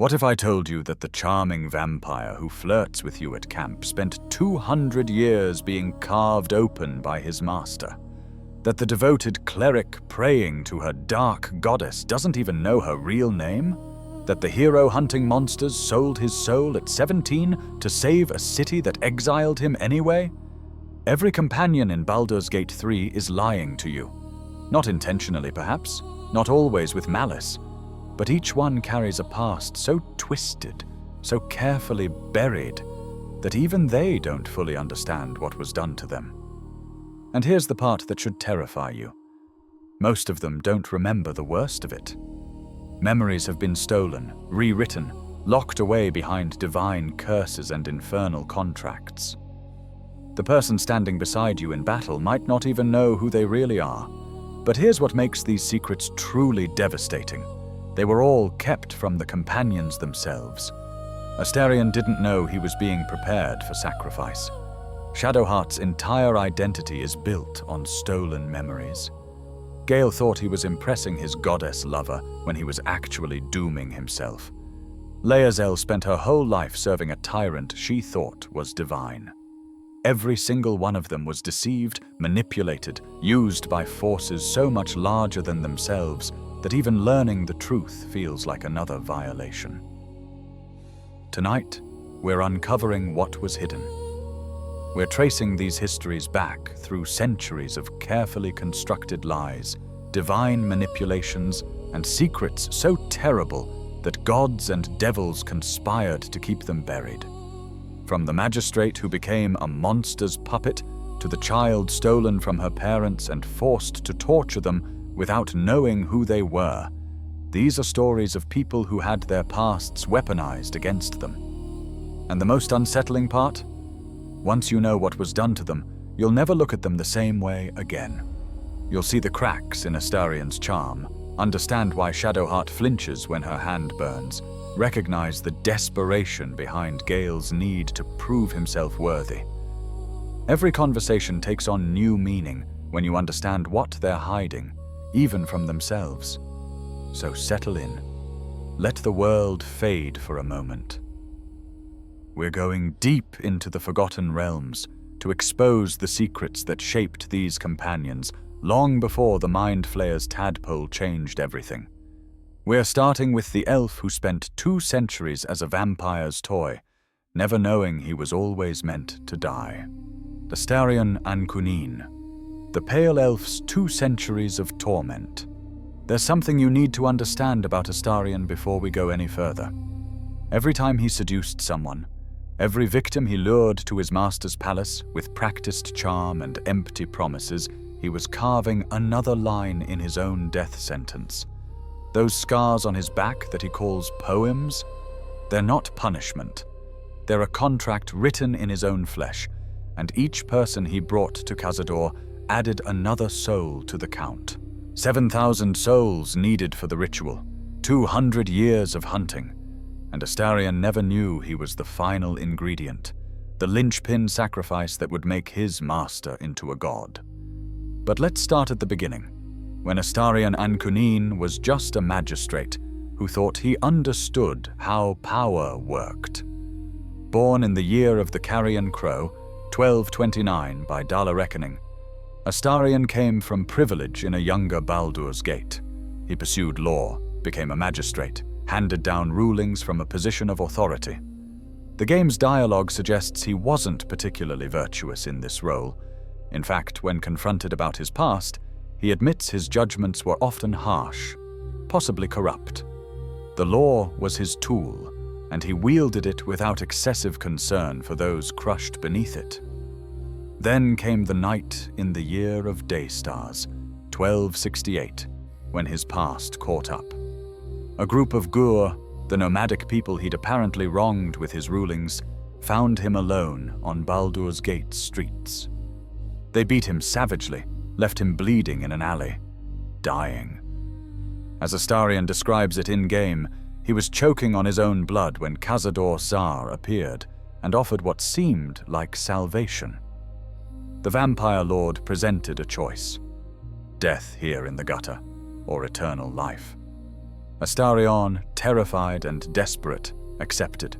What if I told you that the charming vampire who flirts with you at camp spent 200 years being carved open by his master? That the devoted cleric praying to her dark goddess doesn't even know her real name? That the hero hunting monsters sold his soul at 17 to save a city that exiled him anyway? Every companion in Baldur's Gate 3 is lying to you. Not intentionally, perhaps, not always with malice, but each one carries a past so twisted, so carefully buried, that even they don't fully understand what was done to them. And here's the part that should terrify you. Most of them don't remember the worst of it. Memories have been stolen, rewritten, locked away behind divine curses and infernal contracts. The person standing beside you in battle might not even know who they really are. But here's what makes these secrets truly devastating. They were all kept from the companions themselves. Astarion didn't know he was being prepared for sacrifice. Shadowheart's entire identity is built on stolen memories. Gale thought he was impressing his goddess lover when he was actually dooming himself. Lae'zel spent her whole life serving a tyrant she thought was divine. Every single one of them was deceived, manipulated, used by forces so much larger than themselves that even learning the truth feels like another violation. Tonight, we're uncovering what was hidden. We're tracing these histories back through centuries of carefully constructed lies, divine manipulations, and secrets so terrible that gods and devils conspired to keep them buried. From the magistrate who became a monster's puppet to the child stolen from her parents and forced to torture them without knowing who they were, these are stories of people who had their pasts weaponized against them. And the most unsettling part? Once you know what was done to them, you'll never look at them the same way again. You'll see the cracks in Astarion's charm, understand why Shadowheart flinches when her hand burns, recognize the desperation behind Gale's need to prove himself worthy. Every conversation takes on new meaning when you understand what they're hiding, even from themselves. So settle in. Let the world fade for a moment. We're going deep into the Forgotten Realms to expose the secrets that shaped these companions long before the Mind Flayer's tadpole changed everything. We're starting with the elf who spent 2 centuries as a vampire's toy, never knowing he was always meant to die. Astarion Ancunín, the Pale Elf's 2 centuries of torment. There's something you need to understand about Astarion before we go any further. Every time he seduced someone, every victim he lured to his master's palace with practiced charm and empty promises, he was carving another line in his own death sentence. Those scars on his back that he calls poems, they're not punishment. They're a contract written in his own flesh, and each person he brought to Cazador added another soul to the count. 7,000 souls needed for the ritual, 200 years of hunting, and Astarion never knew he was the final ingredient, the linchpin sacrifice that would make his master into a god. But let's start at the beginning, when Astarion Ancunín was just a magistrate who thought he understood how power worked. Born in the year of the Carrion Crow, 1229 by Dala reckoning, Astarion came from privilege in a younger Baldur's Gate. He pursued law, became a magistrate, handed down rulings from a position of authority. The game's dialogue suggests he wasn't particularly virtuous in this role. In fact, when confronted about his past, he admits his judgments were often harsh, possibly corrupt. The law was his tool, and he wielded it without excessive concern for those crushed beneath it. Then came the night in the year of Daystars, 1268, when his past caught up. A group of Gur, the nomadic people he'd apparently wronged with his rulings, found him alone on Baldur's Gate streets. They beat him savagely, left him bleeding in an alley, dying. As Astarion describes it in-game, he was choking on his own blood when Cazador Sar appeared and offered what seemed like salvation. The vampire lord presented a choice: death here in the gutter, or eternal life. Astarion, terrified and desperate, accepted.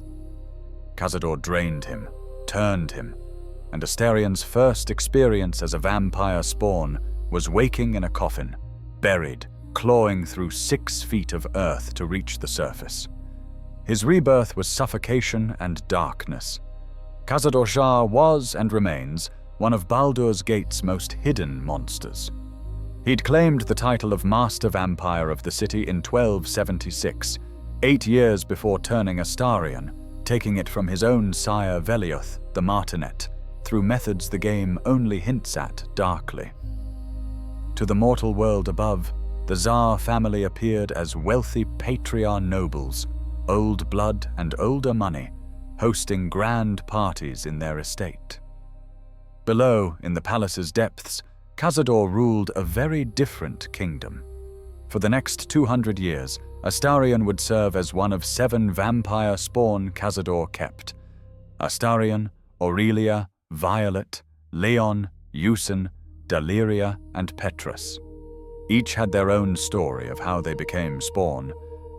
Cazador drained him, turned him, and Astarion's first experience as a vampire spawn was waking in a coffin, buried, clawing through 6 feet of earth to reach the surface. His rebirth was suffocation and darkness. Cazador Shah was, and remains, one of Baldur's Gate's most hidden monsters. He'd claimed the title of Master Vampire of the city in 1276, 8 years before turning Astarion, taking it from his own sire Velioth, the Martinet, through methods the game only hints at darkly. To the mortal world above, the Tsar family appeared as wealthy patriarch nobles, old blood and older money, hosting grand parties in their estate. Below, in the palace's depths, Cazador ruled a very different kingdom. For the next 200 years, Astarion would serve as one of 7 vampire spawn Cazador kept. Astarion, Aurelia, Violet, Leon, Eusen, Daliria, and Petrus. Each had their own story of how they became spawn,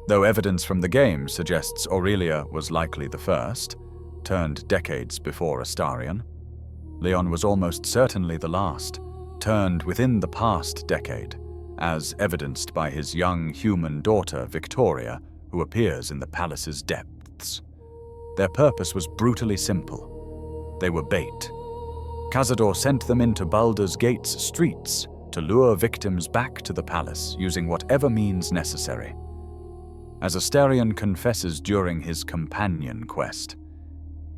though evidence from the game suggests Aurelia was likely the first, turned decades before Astarion. Leon was almost certainly the last, turned within the past decade, as evidenced by his young human daughter Victoria, who appears in the palace's depths. Their purpose was brutally simple. They were bait. Cazador sent them into Baldur's Gate's streets to lure victims back to the palace using whatever means necessary. As Astarion confesses during his companion quest,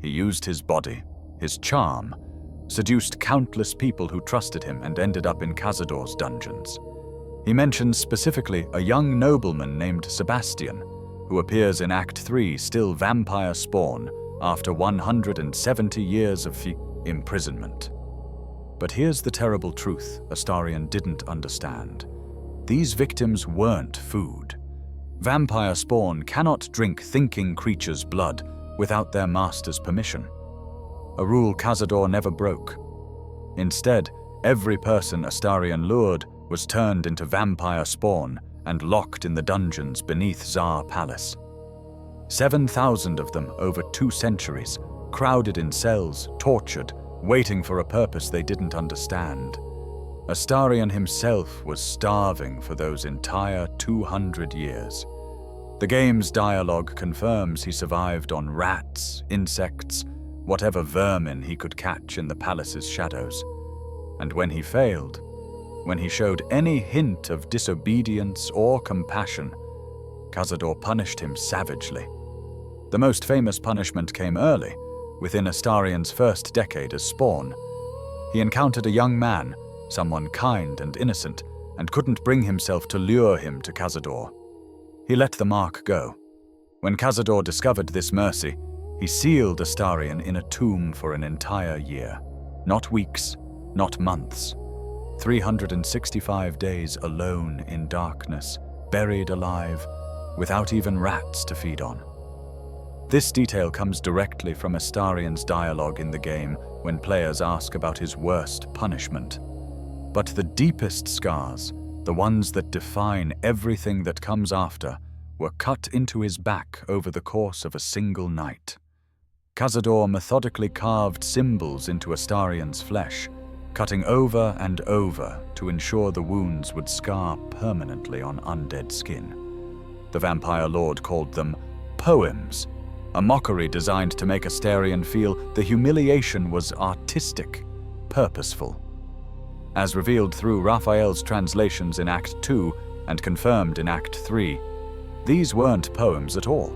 he used his body, his charm, seduced countless people who trusted him and ended up in Cazador's dungeons. He mentions specifically a young nobleman named Sebastian, who appears in Act 3 still vampire spawn after 170 years of imprisonment. But here's the terrible truth Astarion didn't understand. These victims weren't food. Vampire spawn cannot drink thinking creatures' blood without their master's permission. A rule Cazador never broke. Instead, every person Astarion lured was turned into vampire spawn and locked in the dungeons beneath Tsar Palace. 7,000 of them over 2 centuries, crowded in cells, tortured, waiting for a purpose they didn't understand. Astarion himself was starving for those entire 200 years. The game's dialogue confirms he survived on rats, insects, whatever vermin he could catch in the palace's shadows. And when he failed, when he showed any hint of disobedience or compassion, Cazador punished him savagely. The most famous punishment came early, within Astarion's first decade as spawn. He encountered a young man, someone kind and innocent, and couldn't bring himself to lure him to Cazador. He let the mark go. When Cazador discovered this mercy, he sealed Astarion in a tomb for an entire year. Not weeks, not months. 365 days alone in darkness, buried alive, without even rats to feed on. This detail comes directly from Astarion's dialogue in the game when players ask about his worst punishment. But the deepest scars, the ones that define everything that comes after, were cut into his back over the course of a single night. Cazador methodically carved symbols into Astarion's flesh, cutting over and over to ensure the wounds would scar permanently on undead skin. The vampire lord called them poems, a mockery designed to make Astarion feel the humiliation was artistic, purposeful. As revealed through Raphael's translations in Act 2 and confirmed in Act 3, these weren't poems at all.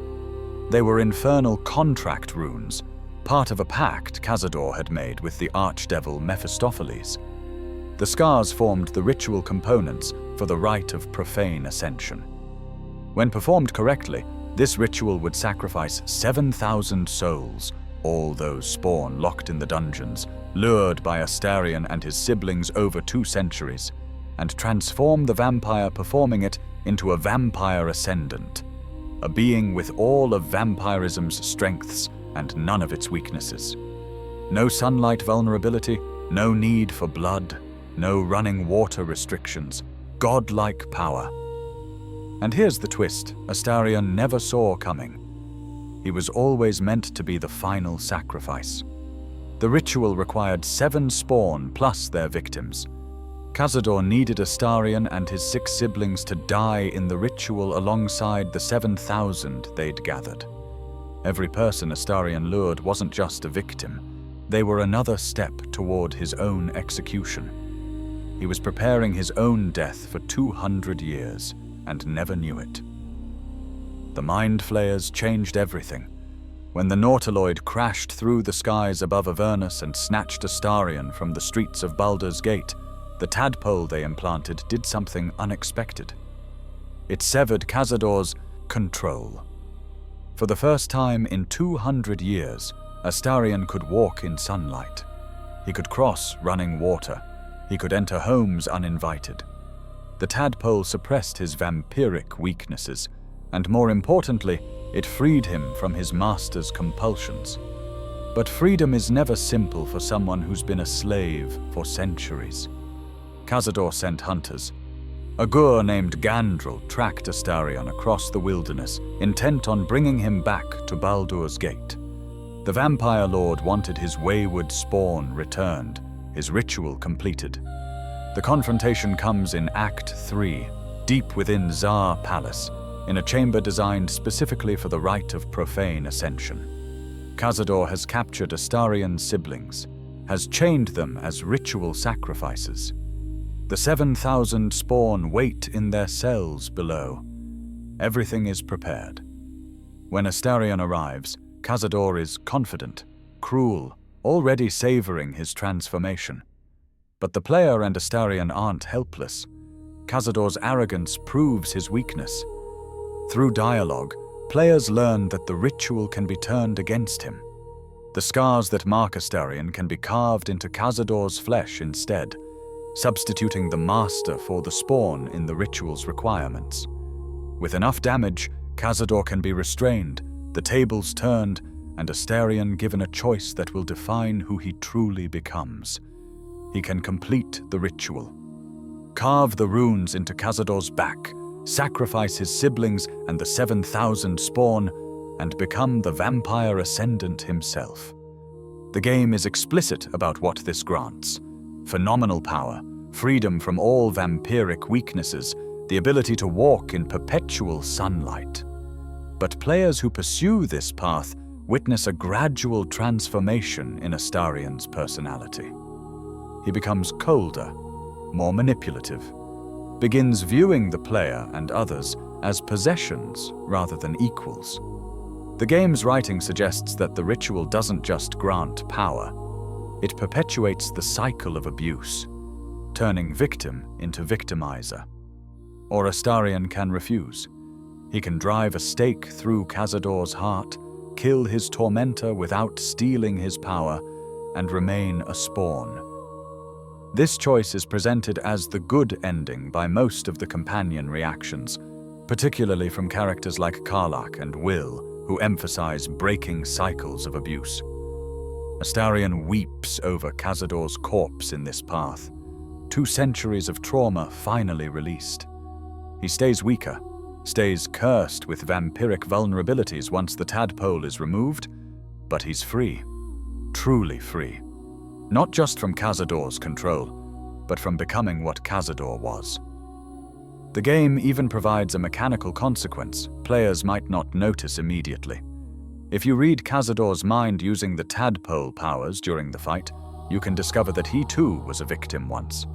They were infernal contract runes, part of a pact Cazador had made with the archdevil Mephistopheles. The scars formed the ritual components for the rite of profane ascension. When performed correctly, this ritual would sacrifice 7,000 souls, all those spawn locked in the dungeons, lured by Astarion and his siblings over 2 centuries, and transform the vampire performing it into a vampire ascendant, a being with all of vampirism's strengths and none of its weaknesses. No sunlight vulnerability, no need for blood, no running water restrictions, godlike power. And here's the twist Astarion never saw coming. He was always meant to be the final sacrifice. The ritual required 7 spawn plus their victims. Cazador needed Astarion and his 6 siblings to die in the ritual alongside the 7,000 they'd gathered. Every person Astarion lured wasn't just a victim. They were another step toward his own execution. He was preparing his own death for 200 years and never knew it. The Mind Flayers changed everything. When the Nautiloid crashed through the skies above Avernus and snatched Astarion from the streets of Baldur's Gate, the tadpole they implanted did something unexpected. It severed Cazador's control. For the first time in 200 years, Astarion could walk in sunlight. He could cross running water. He could enter homes uninvited. The tadpole suppressed his vampiric weaknesses, and more importantly, it freed him from his master's compulsions. But freedom is never simple for someone who's been a slave for centuries. Cazador sent hunters. A Gur named Gandrel tracked Astarion across the wilderness, intent on bringing him back to Baldur's Gate. The vampire lord wanted his wayward spawn returned, his ritual completed. The confrontation comes in Act 3, deep within Tsar Palace, in a chamber designed specifically for the rite of profane ascension. Cazador has captured Astarion's siblings, has chained them as ritual sacrifices. The 7,000 spawn wait in their cells below. Everything is prepared. When Astarion arrives, Cazador is confident, cruel, already savoring his transformation. But the player and Astarion aren't helpless. Cazador's arrogance proves his weakness. Through dialogue, players learn that the ritual can be turned against him. The scars that mark Astarion can be carved into Cazador's flesh instead, substituting the master for the spawn in the ritual's requirements. With enough damage, Cazador can be restrained, the tables turned, and Astarion given a choice that will define who he truly becomes. He can complete the ritual, carve the runes into Cazador's back, sacrifice his siblings and the 7,000 spawn, and become the vampire ascendant himself. The game is explicit about what this grants: phenomenal power, freedom from all vampiric weaknesses, the ability to walk in perpetual sunlight. But players who pursue this path witness a gradual transformation in Astarion's personality. He becomes colder, more manipulative, begins viewing the player and others as possessions rather than equals. The game's writing suggests that the ritual doesn't just grant power, it perpetuates the cycle of abuse, turning victim into victimizer. Or Astarion can refuse. He can drive a stake through Cazador's heart, kill his tormentor without stealing his power, and remain a spawn. This choice is presented as the good ending by most of the companion reactions, particularly from characters like Karlach and Wyll, who emphasize breaking cycles of abuse. Astarion weeps over Cazador's corpse in this path. 2 centuries of trauma finally released. He stays weaker, stays cursed with vampiric vulnerabilities once the tadpole is removed, but he's free, truly free. Not just from Cazador's control, but from becoming what Cazador was. The game even provides a mechanical consequence players might not notice immediately. If you read Cazador's mind using the tadpole powers during the fight, you can discover that he too was a victim once.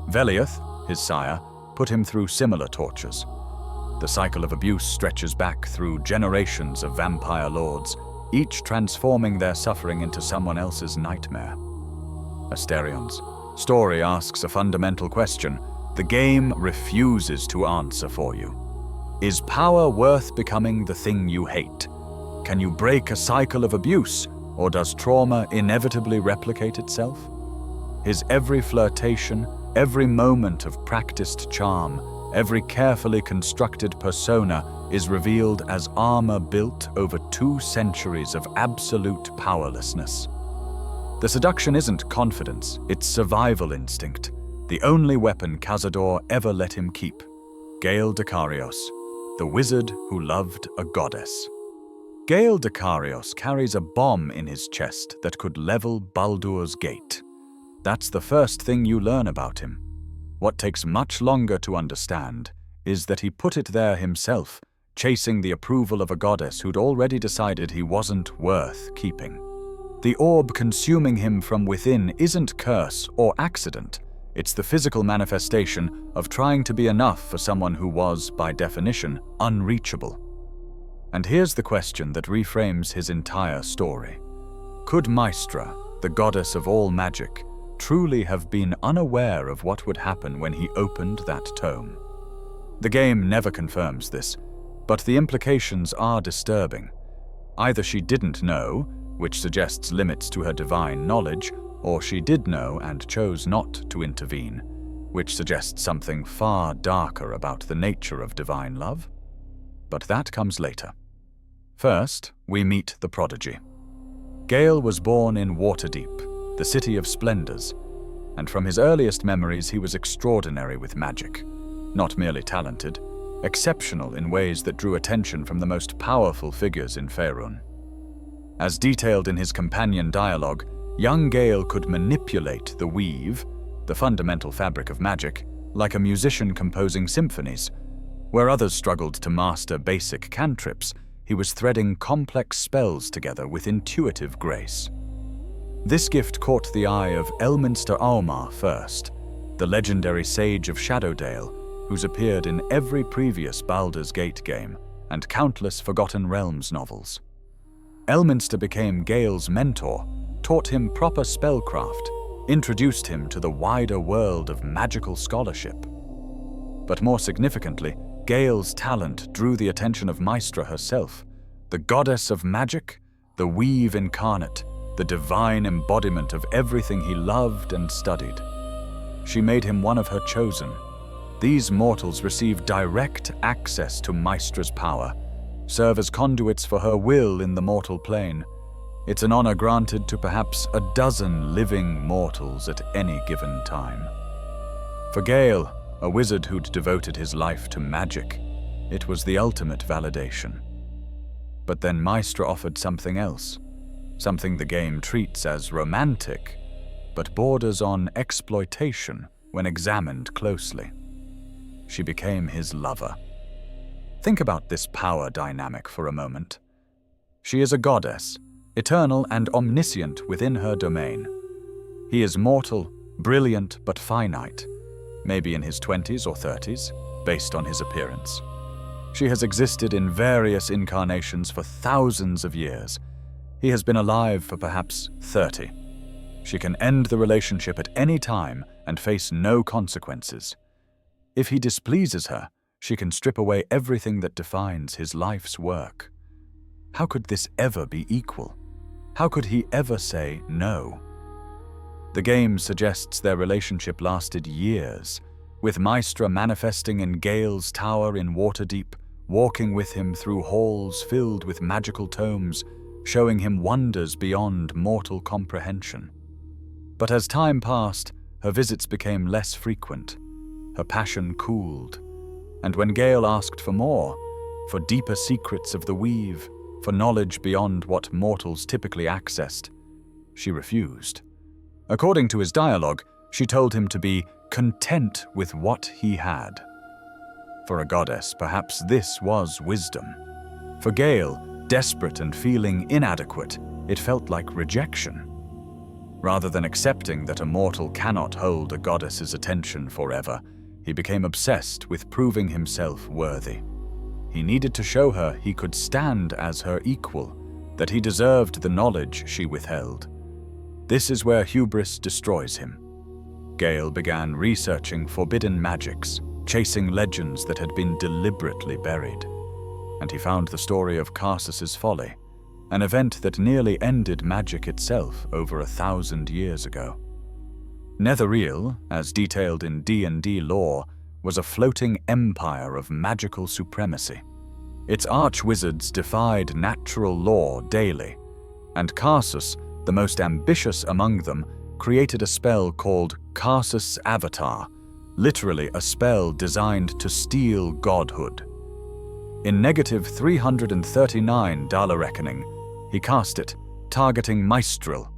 Vlaakith, his sire, put him through similar tortures. The cycle of abuse stretches back through generations of vampire lords, each transforming their suffering into someone else's nightmare. Astarion's story asks a fundamental question the game refuses to answer for you. Is power worth becoming the thing you hate? Can you break a cycle of abuse, or does trauma inevitably replicate itself? His every flirtation, every moment of practiced charm, every carefully constructed persona is revealed as armor built over 2 centuries of absolute powerlessness. The seduction isn't confidence, it's survival instinct, the only weapon Cazador ever let him keep. Gale Dekarios, the wizard who loved a goddess. Gale Dekarios carries a bomb in his chest that could level Baldur's gate. That's the first thing you learn about him. What takes much longer to understand is that he put it there himself, chasing the approval of a goddess who'd already decided he wasn't worth keeping. The orb consuming him from within isn't curse or accident. It's the physical manifestation of trying to be enough for someone who was, by definition, unreachable. And here's the question that reframes his entire story. Could Mystra, the goddess of all magic, truly have been unaware of what would happen when he opened that tome? The game never confirms this, but the implications are disturbing. Either she didn't know, which suggests limits to her divine knowledge, or she did know and chose not to intervene, which suggests something far darker about the nature of divine love. But that comes later. First, we meet the prodigy. Gale was born in Waterdeep, the city of splendors, and from his earliest memories he was extraordinary with magic. Not merely talented, exceptional in ways that drew attention from the most powerful figures in Faerun. As detailed in his companion dialogue, young Gale could manipulate the weave, the fundamental fabric of magic, like a musician composing symphonies. Where others struggled to master basic cantrips, he was threading complex spells together with intuitive grace. This gift caught the eye of Elminster Aumar first, the legendary sage of Shadowdale, who's appeared in every previous Baldur's Gate game and countless Forgotten Realms novels. Elminster became Gale's mentor, taught him proper spellcraft, introduced him to the wider world of magical scholarship. But more significantly, Gale's talent drew the attention of Mystra herself, the goddess of magic, the weave incarnate, the divine embodiment of everything he loved and studied. She made him one of her chosen. These mortals receive direct access to Mystra's power, serve as conduits for her will in the mortal plane. It's an honor granted to perhaps a dozen living mortals at any given time. For Gale, a wizard who'd devoted his life to magic, it was the ultimate validation. But then Mystra offered something else, something the game treats as romantic, but borders on exploitation when examined closely. She became his lover. Think about this power dynamic for a moment. She is a goddess, eternal and omniscient within her domain. He is mortal, brilliant but finite, maybe in his 20s or 30s, based on his appearance. She has existed in various incarnations for thousands of years. He has been alive for perhaps 30. She can end the relationship at any time and face no consequences. If he displeases her, she can strip away everything that defines his life's work. How could this ever be equal? How could he ever say no? The game suggests their relationship lasted years, with Mystra manifesting in Gale's tower in Waterdeep, walking with him through halls filled with magical tomes, showing him wonders beyond mortal comprehension. But as time passed, her visits became less frequent. Her passion cooled, and when Gale asked for more, for deeper secrets of the weave, for knowledge beyond what mortals typically accessed, she refused. According to his dialogue, she told him to be content with what he had. For a goddess, perhaps this was wisdom. For Gale, desperate and feeling inadequate, it felt like rejection. Rather than accepting that a mortal cannot hold a goddess's attention forever, he became obsessed with proving himself worthy. He needed to show her he could stand as her equal, that he deserved the knowledge she withheld. This is where hubris destroys him. Gale began researching forbidden magics, chasing legends that had been deliberately buried. And he found the story of Karsus's folly, an event that nearly ended magic itself over 1,000 years ago. Netherreal, as detailed in D&D lore, was a floating empire of magical supremacy. Its archwizards defied natural law daily, and Karsus, the most ambitious among them, created a spell called Karsus Avatar, literally a spell designed to steal godhood. In negative 339 Dala reckoning, he cast it, targeting Mystril,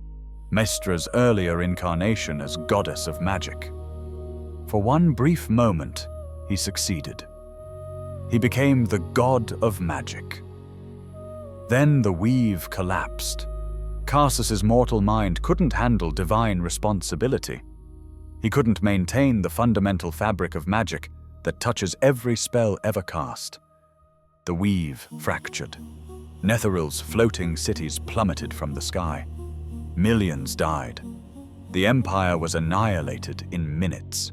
Mystra's earlier incarnation as goddess of magic. For one brief moment, he succeeded. He became the god of magic. Then the weave collapsed. Karsus's mortal mind couldn't handle divine responsibility. He couldn't maintain the fundamental fabric of magic that touches every spell ever cast. The weave fractured. Netheryl's floating cities plummeted from the sky. Millions died. The Empire was annihilated in minutes.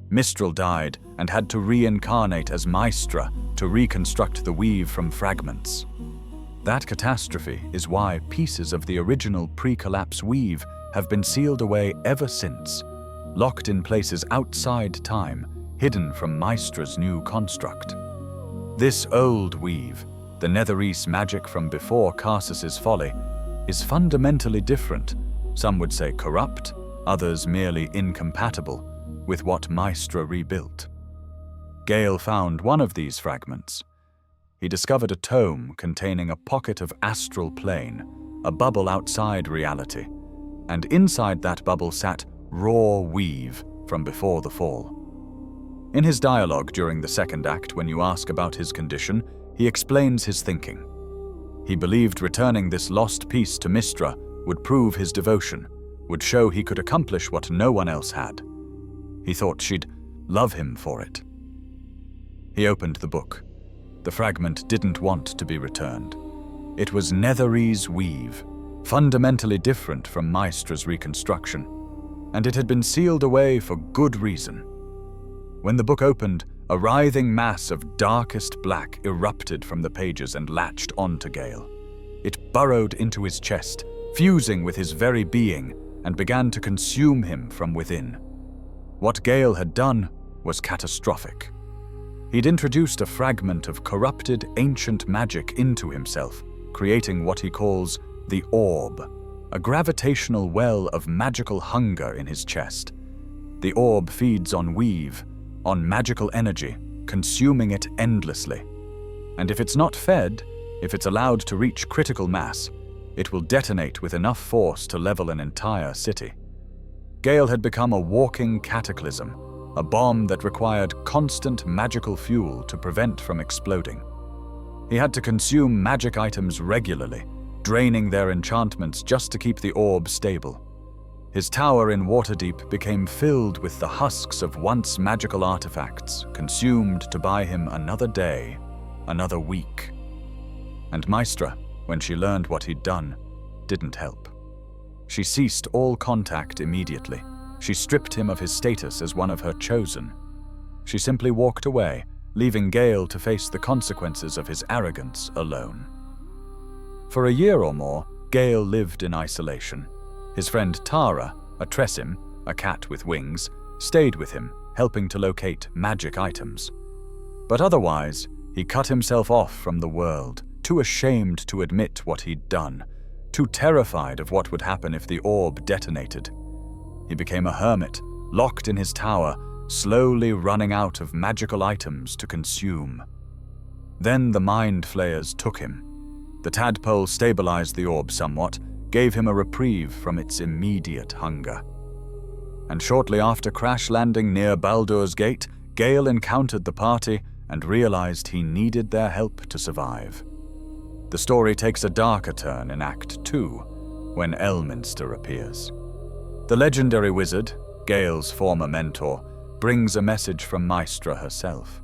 Mistral died and had to reincarnate as Mystra to reconstruct the weave from fragments. That catastrophe is why pieces of the original pre-collapse weave have been sealed away ever since, locked in places outside time, hidden from Mystra's new construct. This old weave, the Netherese magic from before Karsus's folly, is fundamentally different, some would say corrupt, others merely incompatible, with what Mystra rebuilt. Gale found one of these fragments. He discovered a tome containing a pocket of astral plane, a bubble outside reality, and inside that bubble sat raw weave from before the fall. In his dialogue during the second act, when you ask about his condition, he explains his thinking. He believed returning this lost piece to Mystra would prove his devotion, would show he could accomplish what no one else had. He thought she'd love him for it. He opened the book. The fragment didn't want to be returned. It was Netherese weave, fundamentally different from Mystra's reconstruction, and it had been sealed away for good reason. When the book opened, a writhing mass of darkest black erupted from the pages and latched onto Gale. It burrowed into his chest, fusing with his very being, and began to consume him from within. What Gale had done was catastrophic. He'd introduced a fragment of corrupted ancient magic into himself, creating what he calls the orb, a gravitational well of magical hunger in his chest. The orb feeds on weave, on magical energy, consuming it endlessly. And if it's not fed, if it's allowed to reach critical mass, it will detonate with enough force to level an entire city. Gale had become a walking cataclysm, a bomb that required constant magical fuel to prevent from exploding. He had to consume magic items regularly, draining their enchantments just to keep the orb stable. His tower in Waterdeep became filled with the husks of once magical artifacts, consumed to buy him another day, another week. And Mystra, when she learned what he'd done, didn't help. She ceased all contact immediately. She stripped him of his status as one of her chosen. She simply walked away, leaving Gale to face the consequences of his arrogance alone. For a year or more, Gale lived in isolation. His friend Tara, a Tressim, a cat with wings, stayed with him, helping to locate magic items. But otherwise, he cut himself off from the world, too ashamed to admit what he'd done, too terrified of what would happen if the orb detonated. He became a hermit, locked in his tower, slowly running out of magical items to consume. Then the Mind Flayers took him. The tadpole stabilized the orb somewhat, gave him a reprieve from its immediate hunger. And shortly after crash landing near Baldur's Gate, Gale encountered the party and realized he needed their help to survive. The story takes a darker turn in Act 2, when Elminster appears. The legendary wizard, Gale's former mentor, brings a message from Mystra herself.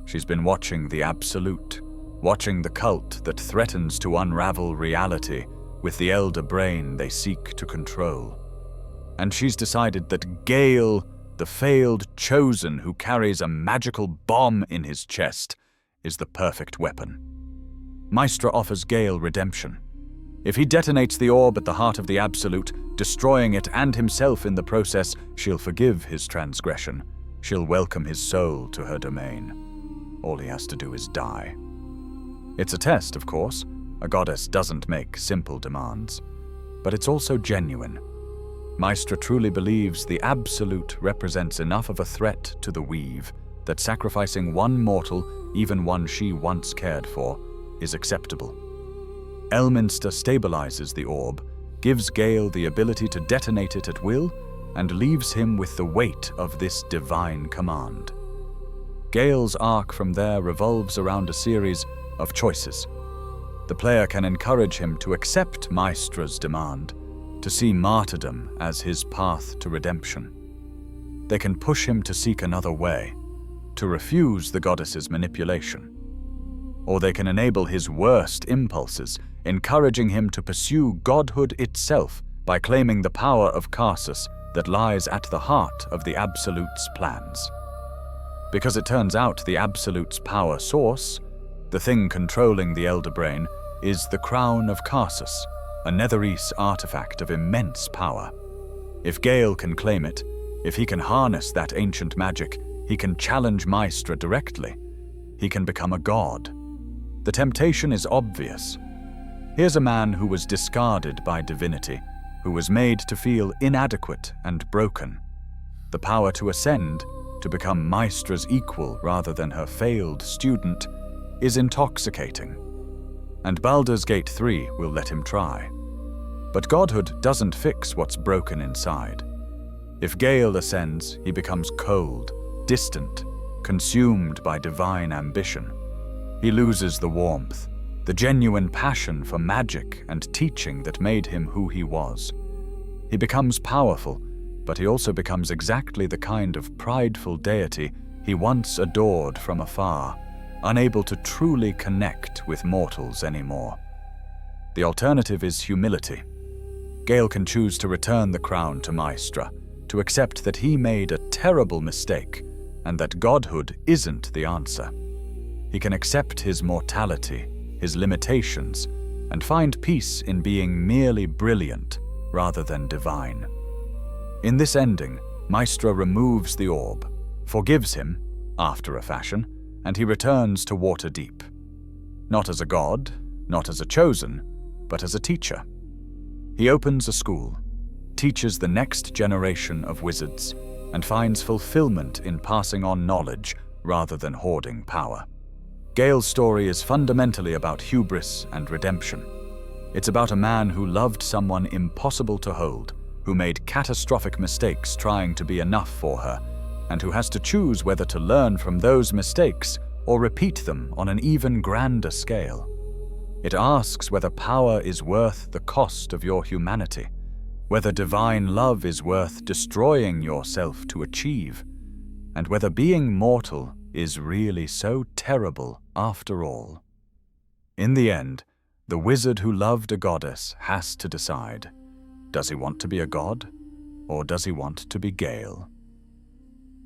She's been watching the Absolute, watching the cult that threatens to unravel reality with the elder brain they seek to control. And she's decided that Gale, the failed chosen who carries a magical bomb in his chest, is the perfect weapon. Mystra offers Gale redemption. If he detonates the orb at the heart of the Absolute, destroying it and himself in the process, she'll forgive his transgression. She'll welcome his soul to her domain. All he has to do is die. It's a test, of course. A goddess doesn't make simple demands. But it's also genuine. Mystra truly believes the Absolute represents enough of a threat to the weave that sacrificing one mortal, even one she once cared for, is acceptable. Elminster stabilizes the orb, gives Gale the ability to detonate it at will, and leaves him with the weight of this divine command. Gale's arc from there revolves around a series of choices. The player can encourage him to accept Mystra's demand, to see martyrdom as his path to redemption. They can push him to seek another way, to refuse the goddess's manipulation. Or they can enable his worst impulses, encouraging him to pursue godhood itself by claiming the power of Karsus that lies at the heart of the Absolute's plans. Because it turns out the Absolute's power source, the thing controlling the Elder Brain, is the Crown of Karsus, a Netherese artifact of immense power. If Gale can claim it, if he can harness that ancient magic, he can challenge Mystra directly. He can become a god. The temptation is obvious. Here's a man who was discarded by divinity, who was made to feel inadequate and broken. The power to ascend, to become Mystra's equal rather than her failed student, is intoxicating. And Baldur's Gate 3 will let him try. But godhood doesn't fix what's broken inside. If Gale ascends, he becomes cold, distant, consumed by divine ambition. He loses the warmth, the genuine passion for magic and teaching that made him who he was. He becomes powerful, but he also becomes exactly the kind of prideful deity he once adored from afar, unable to truly connect with mortals anymore. The alternative is humility. Gale can choose to return the crown to Mystra, to accept that he made a terrible mistake and that godhood isn't the answer. He can accept his mortality, his limitations, and find peace in being merely brilliant rather than divine. In this ending, Mystra removes the orb, forgives him, after a fashion, and he returns to Waterdeep. Not as a god, not as a chosen, but as a teacher. He opens a school, teaches the next generation of wizards, and finds fulfillment in passing on knowledge rather than hoarding power. Gale's story is fundamentally about hubris and redemption. It's about a man who loved someone impossible to hold, who made catastrophic mistakes trying to be enough for her, and who has to choose whether to learn from those mistakes or repeat them on an even grander scale. It asks whether power is worth the cost of your humanity, whether divine love is worth destroying yourself to achieve, and whether being mortal is really so terrible after all. In the end, the wizard who loved a goddess has to decide, does he want to be a god, or does he want to be Gale?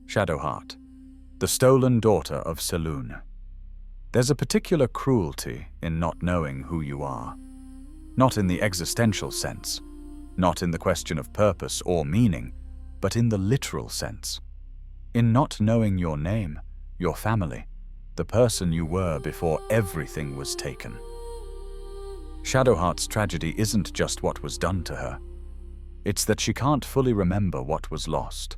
Shadowheart, the stolen daughter of Selûne. There's a particular cruelty in not knowing who you are. Not in the existential sense, not in the question of purpose or meaning, but in the literal sense. In not knowing your name, your family, the person you were before everything was taken. Shadowheart's tragedy isn't just what was done to her. It's that she can't fully remember what was lost,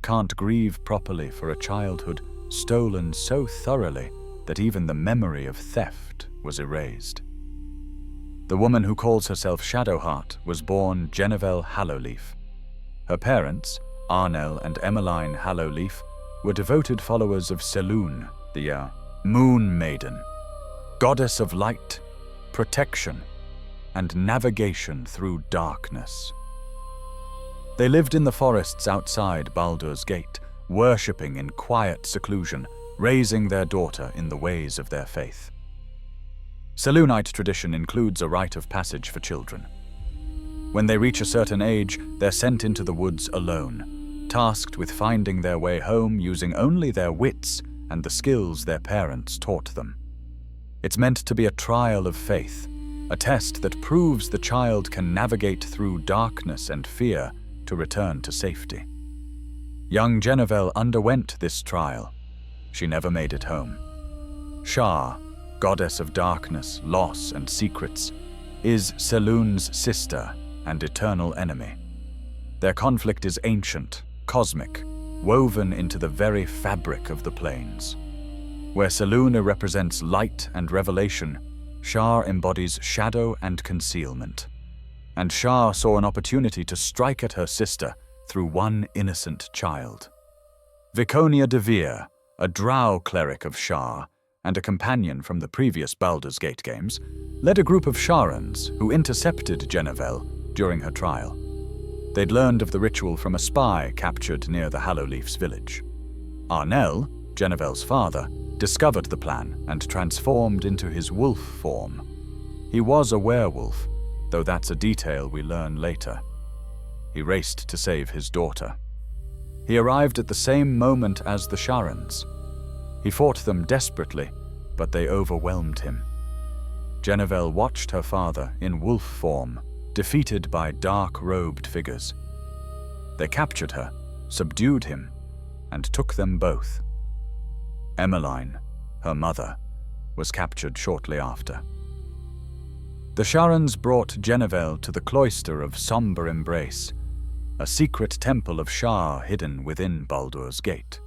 can't grieve properly for a childhood stolen so thoroughly that even the memory of theft was erased. The woman who calls herself Shadowheart was born Jenevelle Hallowleaf. Her parents, Arnel and Emmeline Hallowleaf, were devoted followers of Selûne, the Moon Maiden, goddess of light, protection, and navigation through darkness. They lived in the forests outside Baldur's Gate, worshipping in quiet seclusion, raising their daughter in the ways of their faith. Selûnite tradition includes a rite of passage for children. When they reach a certain age, they're sent into the woods alone, tasked with finding their way home using only their wits and the skills their parents taught them. It's meant to be a trial of faith, a test that proves the child can navigate through darkness and fear to return to safety. Young Jenevelle underwent this trial. She never made it home. Shar, goddess of darkness, loss, and secrets, is Selûne's sister and eternal enemy. Their conflict is ancient, cosmic, woven into the very fabric of the plains. Where Selûne represents light and revelation, Shar embodies shadow and concealment. And Shar saw an opportunity to strike at her sister through one innocent child. Viconia de Veer, a drow cleric of Shar and a companion from the previous Baldur's Gate games, led a group of Sharans who intercepted Jenevelle during her trial. They'd learned of the ritual from a spy captured near the Hallowleaf's village. Arnell, Jenevelle's father, discovered the plan and transformed into his wolf form. He was a werewolf, though that's a detail we learn later. He raced to save his daughter. He arrived at the same moment as the Sharans. He fought them desperately, but they overwhelmed him. Jenevelle watched her father in wolf form, defeated by dark-robed figures. They captured her, subdued him, and took them both. Emmeline, her mother, was captured shortly after. The Sharans brought Jenevelle to the cloister of Sombre Embrace, a secret temple of Shar hidden within Baldur's Gate.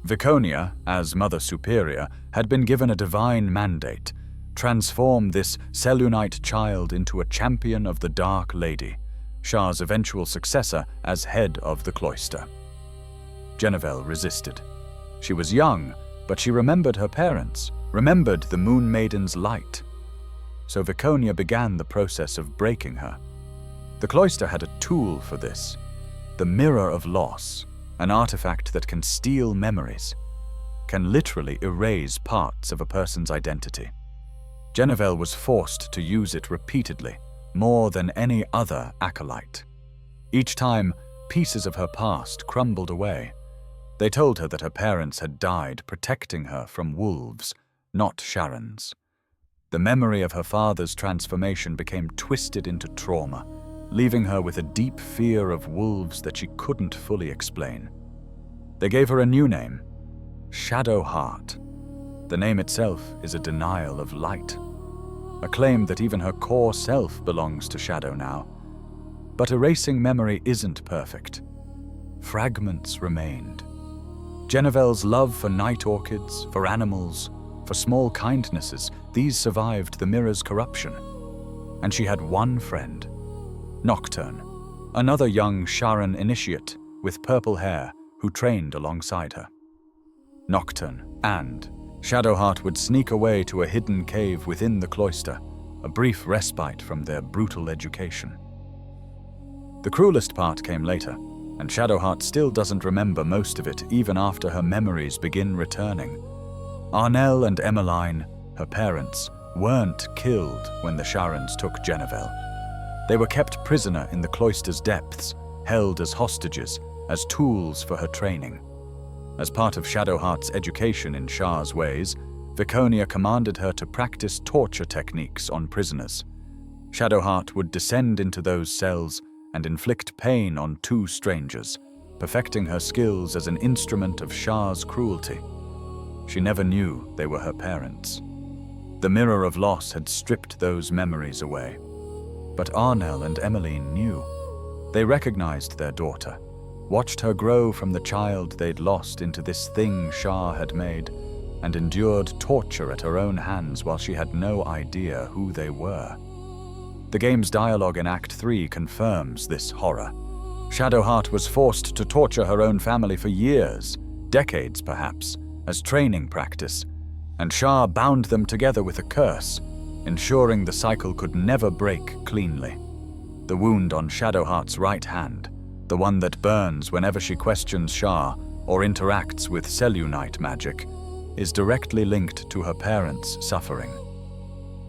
Viconia, as Mother Superior, had been given a divine mandate: transform this Selûnite child into a champion of the Dark Lady, Shar's eventual successor as head of the cloister. Jenevelle resisted. She was young, but she remembered her parents, remembered the Moon Maiden's light. So Viconia began the process of breaking her. The cloister had a tool for this: the Mirror of Loss, an artifact that can steal memories, can literally erase parts of a person's identity. Jenevelle was forced to use it repeatedly, more than any other acolyte. Each time, pieces of her past crumbled away. They told her that her parents had died protecting her from wolves, not Sharans. The memory of her father's transformation became twisted into trauma, leaving her with a deep fear of wolves that she couldn't fully explain. They gave her a new name, Shadowheart. The name itself is a denial of light, a claim that even her core self belongs to Shadow now. But erasing memory isn't perfect. Fragments remained. Jenevelle's love for night orchids, for animals, for small kindnesses, these survived the mirror's corruption. And she had one friend, Nocturne, another young Sharan initiate with purple hair who trained alongside her. Nocturne and Shadowheart would sneak away to a hidden cave within the cloister, a brief respite from their brutal education. The cruelest part came later, and Shadowheart still doesn't remember most of it even after her memories begin returning. Arnell and Emmeline, her parents, weren't killed when the Sharans took Jenevelle. They were kept prisoner in the cloister's depths, held as hostages, as tools for her training. As part of Shadowheart's education in Shar's ways, Viconia commanded her to practice torture techniques on prisoners. Shadowheart would descend into those cells and inflict pain on two strangers, perfecting her skills as an instrument of Shar's cruelty. She never knew they were her parents. The Mirror of Loss had stripped those memories away. But Arnell and Emmeline knew. They recognized their daughter, watched her grow from the child they'd lost into this thing Shar had made, and endured torture at her own hands while she had no idea who they were. The game's dialogue in Act 3 confirms this horror. Shadowheart was forced to torture her own family for years, decades perhaps, as training practice, and Shar bound them together with a curse, ensuring the cycle could never break cleanly. The wound on Shadowheart's right hand, the one that burns whenever she questions Shar or interacts with Selûnite magic, is directly linked to her parents' suffering.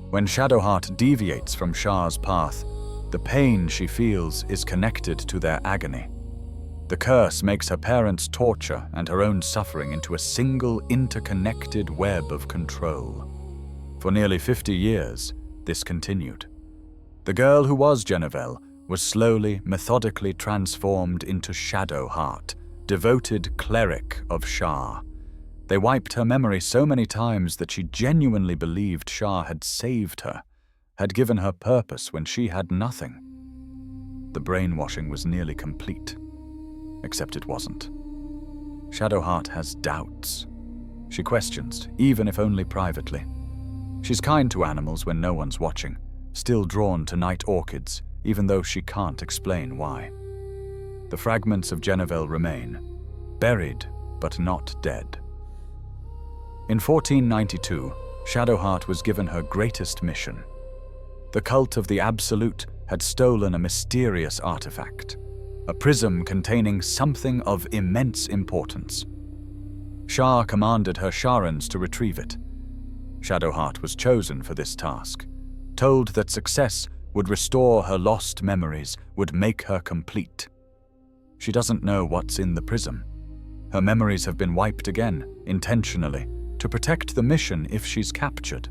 When Shadowheart deviates from Shar's path, the pain she feels is connected to their agony. The curse makes her parents' torture and her own suffering into a single interconnected web of control. For nearly 50 years, this continued. The girl who was Jenevelle was slowly, methodically transformed into Shadowheart, devoted cleric of Shar. They wiped her memory so many times that she genuinely believed Shar had saved her, had given her purpose when she had nothing. The brainwashing was nearly complete, except it wasn't. Shadowheart has doubts. She questions, even if only privately. She's kind to animals when no one's watching, still drawn to night orchids, even though she can't explain why. The fragments of Jenevelle remain, buried but not dead. In 1492, Shadowheart was given her greatest mission. The cult of the Absolute had stolen a mysterious artifact, a prism containing something of immense importance. Shah commanded her Sharans to retrieve it. Shadowheart was chosen for this task, told that success would restore her lost memories, would make her complete. She doesn't know what's in the prism. Her memories have been wiped again, intentionally, to protect the mission if she's captured.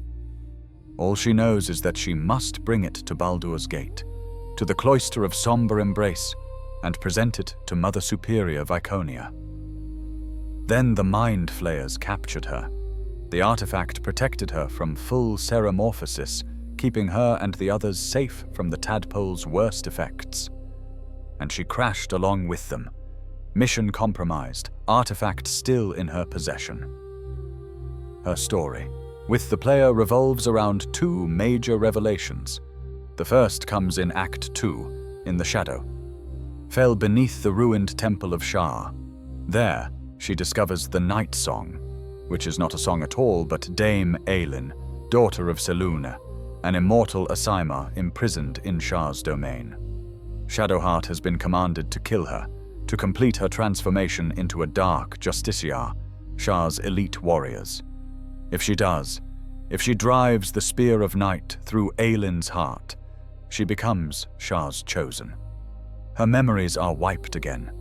All she knows is that she must bring it to Baldur's Gate, to the Cloister of Sombre Embrace, and present it to Mother Superior Viconia. Then the Mind Flayers captured her. The artifact protected her from full ceremorphosis, keeping her and the others safe from the tadpole's worst effects. And she crashed along with them, mission compromised, artifact still in her possession. Her story, with the player, revolves around two major revelations. The first comes in Act 2, in the Shadow. Fell beneath the ruined temple of Shah. There, she discovers the Night Song, which is not a song at all, but Dame Aelin, daughter of Selûne, an immortal Asaima imprisoned in Shah's domain. Shadowheart has been commanded to kill her, to complete her transformation into a dark justiciar, Shah's elite warriors. If she does, if she drives the Spear of Night through Aelin's heart, she becomes Shah's chosen. Her memories are wiped again.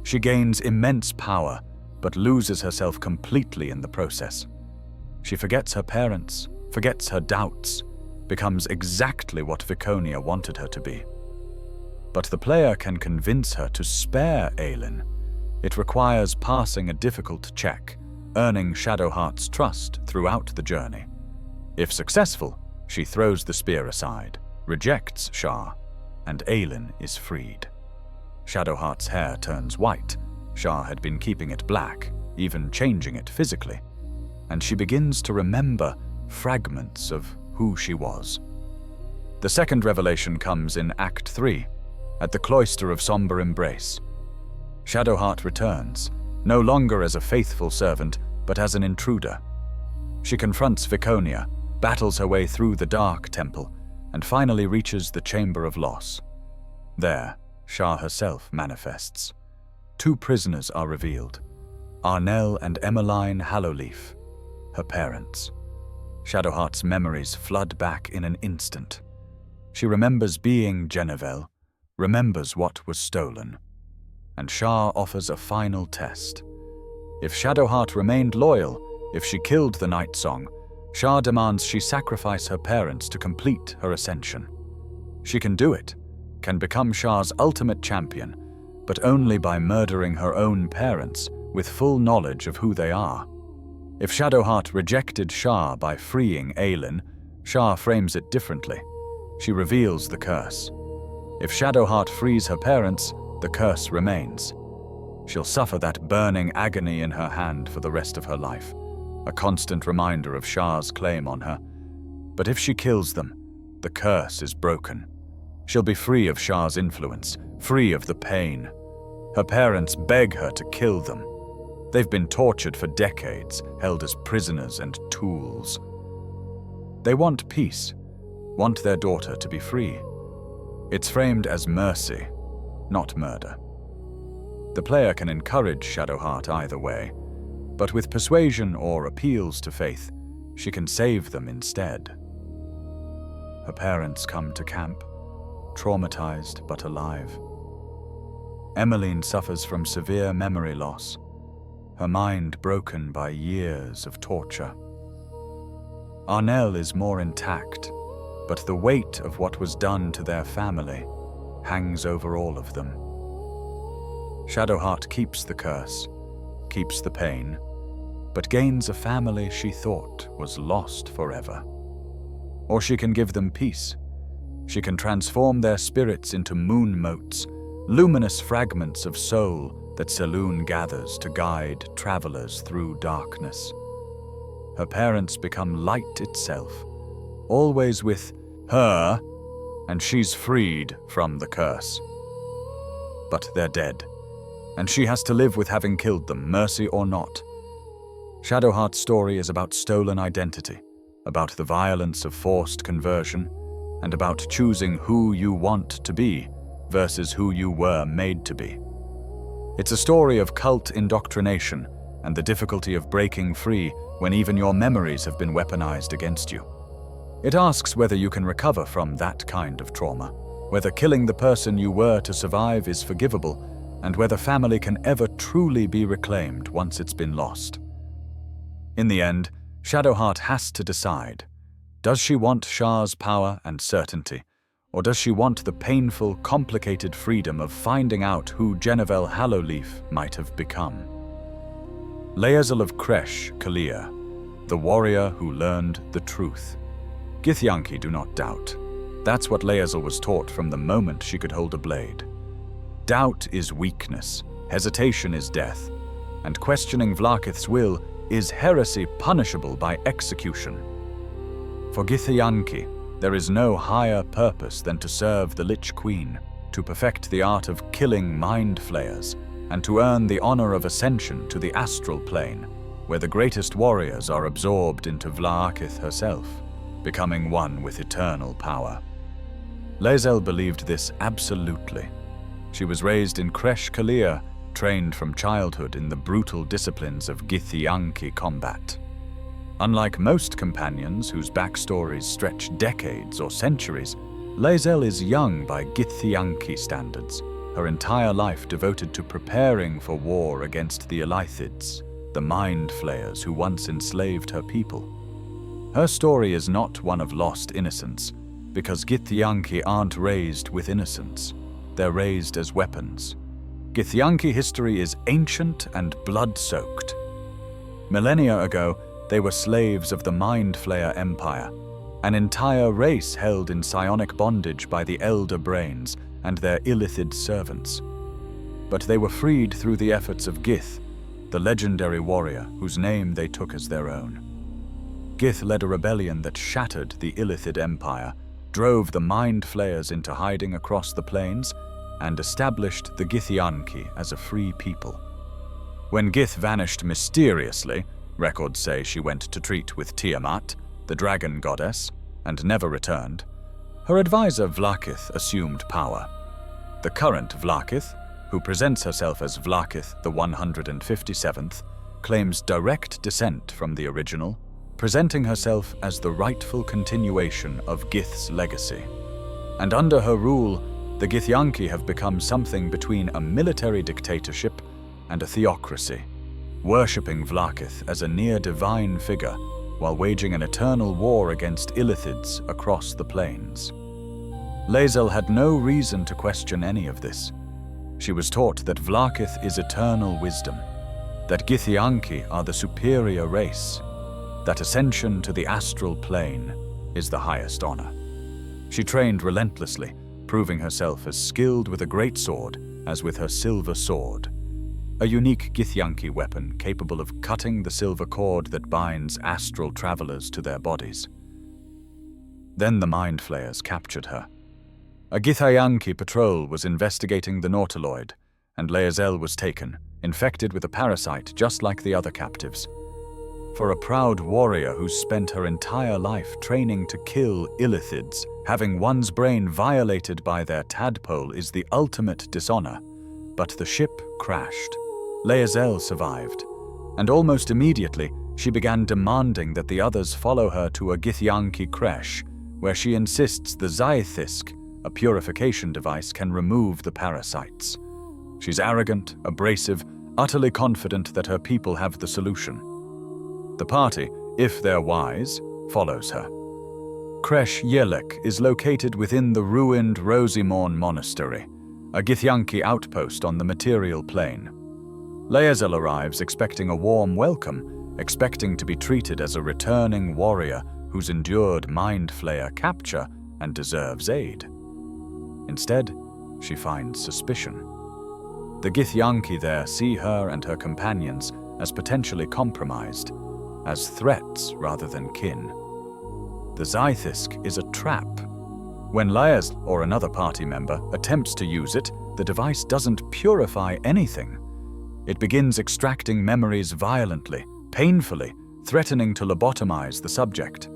She gains immense power, but loses herself completely in the process. She forgets her parents, forgets her doubts, becomes exactly what Viconia wanted her to be. But the player can convince her to spare Aelin. It requires passing a difficult check, earning Shadowheart's trust throughout the journey. If successful, she throws the spear aside, rejects Shah, and Aelin is freed. Shadowheart's hair turns white. Shah had been keeping it black, even changing it physically, and she begins to remember fragments of who she was. The second revelation comes in Act 3, at the Cloister of Sombre Embrace. Shadowheart returns, no longer as a faithful servant, but as an intruder. She confronts Viconia, battles her way through the Dark Temple, and finally reaches the Chamber of Loss. There, Shah herself manifests. Two prisoners are revealed, Arnell and Emmeline Hallowleaf, her parents. Shadowheart's memories flood back in an instant. She remembers being Jenevelle, remembers what was stolen. And Shah offers a final test. If Shadowheart remained loyal, if she killed the Night Song, Shah demands she sacrifice her parents to complete her ascension. She can do it, can become Shah's ultimate champion, but only by murdering her own parents with full knowledge of who they are. If Shadowheart rejected Shah by freeing Aelin, Shah frames it differently. She reveals the curse. If Shadowheart frees her parents, the curse remains. She'll suffer that burning agony in her hand for the rest of her life, a constant reminder of Shah's claim on her. But if she kills them, the curse is broken. She'll be free of Shah's influence, free of the pain. Her parents beg her to kill them. They've been tortured for decades, held as prisoners and tools. They want peace, want their daughter to be free. It's framed as mercy, not murder. The player can encourage Shadowheart either way, but with persuasion or appeals to faith, she can save them instead. Her parents come to camp, traumatized but alive. Emmeline suffers from severe memory loss, her mind broken by years of torture. Arnell is more intact, but the weight of what was done to their family hangs over all of them. Shadowheart keeps the curse, keeps the pain, but gains a family she thought was lost forever. Or she can give them peace. She can transform their spirits into moon motes, luminous fragments of soul that Selûne gathers to guide travelers through darkness. Her parents become light itself, always with her, and she's freed from the curse. But they're dead, and she has to live with having killed them, mercy or not. Shadowheart's story is about stolen identity, about the violence of forced conversion, and about choosing who you want to be versus who you were made to be. It's a story of cult indoctrination and the difficulty of breaking free when even your memories have been weaponized against you. It asks whether you can recover from that kind of trauma, whether killing the person you were to survive is forgivable, and whether family can ever truly be reclaimed once it's been lost. In the end, Shadowheart has to decide. Does she want Shah's power and certainty, or does she want the painful, complicated freedom of finding out who Jenevelle Hallowleaf might have become? Lae'zel of Kresh Kalir, the warrior who learned the truth. Githyanki do not doubt. That's what Lae'zel was taught from the moment she could hold a blade. Doubt is weakness, hesitation is death, and questioning Vlaakith's will is heresy punishable by execution. For Githyanki, there is no higher purpose than to serve the Lich Queen, to perfect the art of killing mind flayers, and to earn the honor of ascension to the astral plane, where the greatest warriors are absorbed into Vlaakith herself, becoming one with eternal power. Lae'zel believed this absolutely. She was raised in Kresh Kalir, trained from childhood in the brutal disciplines of Githyanki combat. Unlike most companions whose backstories stretch decades or centuries, Lae'zel is young by Githyanki standards, her entire life devoted to preparing for war against the Elaithids, the mind flayers who once enslaved her people. Her story is not one of lost innocence, because Githyanki aren't raised with innocence. They're raised as weapons. Githyanki history is ancient and blood-soaked. Millennia ago, they were slaves of the Mind Flayer Empire, an entire race held in psionic bondage by the Elder Brains and their Illithid servants. But they were freed through the efforts of Gith, the legendary warrior whose name they took as their own. Gith led a rebellion that shattered the Illithid Empire, drove the Mind Flayers into hiding across the plains, and established the Githyanki as a free people. When Gith vanished mysteriously, records say she went to treat with Tiamat, the dragon goddess, and never returned, her advisor Vlaakith assumed power. The current Vlaakith, who presents herself as Vlaakith the 157th, claims direct descent from the original, presenting herself as the rightful continuation of Gith's legacy. And under her rule, the Githyanki have become something between a military dictatorship and a theocracy, worshipping Vlaakith as a near-divine figure while waging an eternal war against Illithids across the plains. Lae'zel had no reason to question any of this. She was taught that Vlaakith is eternal wisdom, that Githyanki are the superior race, that ascension to the astral plane is the highest honor. She trained relentlessly, proving herself as skilled with a greatsword as with her silver sword, a unique Githyanki weapon capable of cutting the silver cord that binds astral travelers to their bodies. Then the Mind Flayers captured her. A Githyanki patrol was investigating the Nautiloid, and Lae'zel was taken, infected with a parasite just like the other captives. For a proud warrior who spent her entire life training to kill Illithids, having one's brain violated by their tadpole is the ultimate dishonor. But the ship crashed. Lae'zel survived, and almost immediately she began demanding that the others follow her to a Githyanki creche, where she insists the Zaithisk, a purification device, can remove the parasites. She's arrogant, abrasive, utterly confident that her people have the solution. The party, if they're wise, follows her. Kresh Yelek is located within the ruined Rosimorn Monastery, a Githyanki outpost on the material plane. Lae'zel arrives expecting a warm welcome, expecting to be treated as a returning warrior who's endured Mind Flayer capture and deserves aid. Instead, she finds suspicion. The Githyanki there see her and her companions as potentially compromised, as threats rather than kin. The Zythisk is a trap. When Lae'zel or another party member attempts to use it, the device doesn't purify anything. It begins extracting memories violently, painfully, threatening to lobotomize the subject.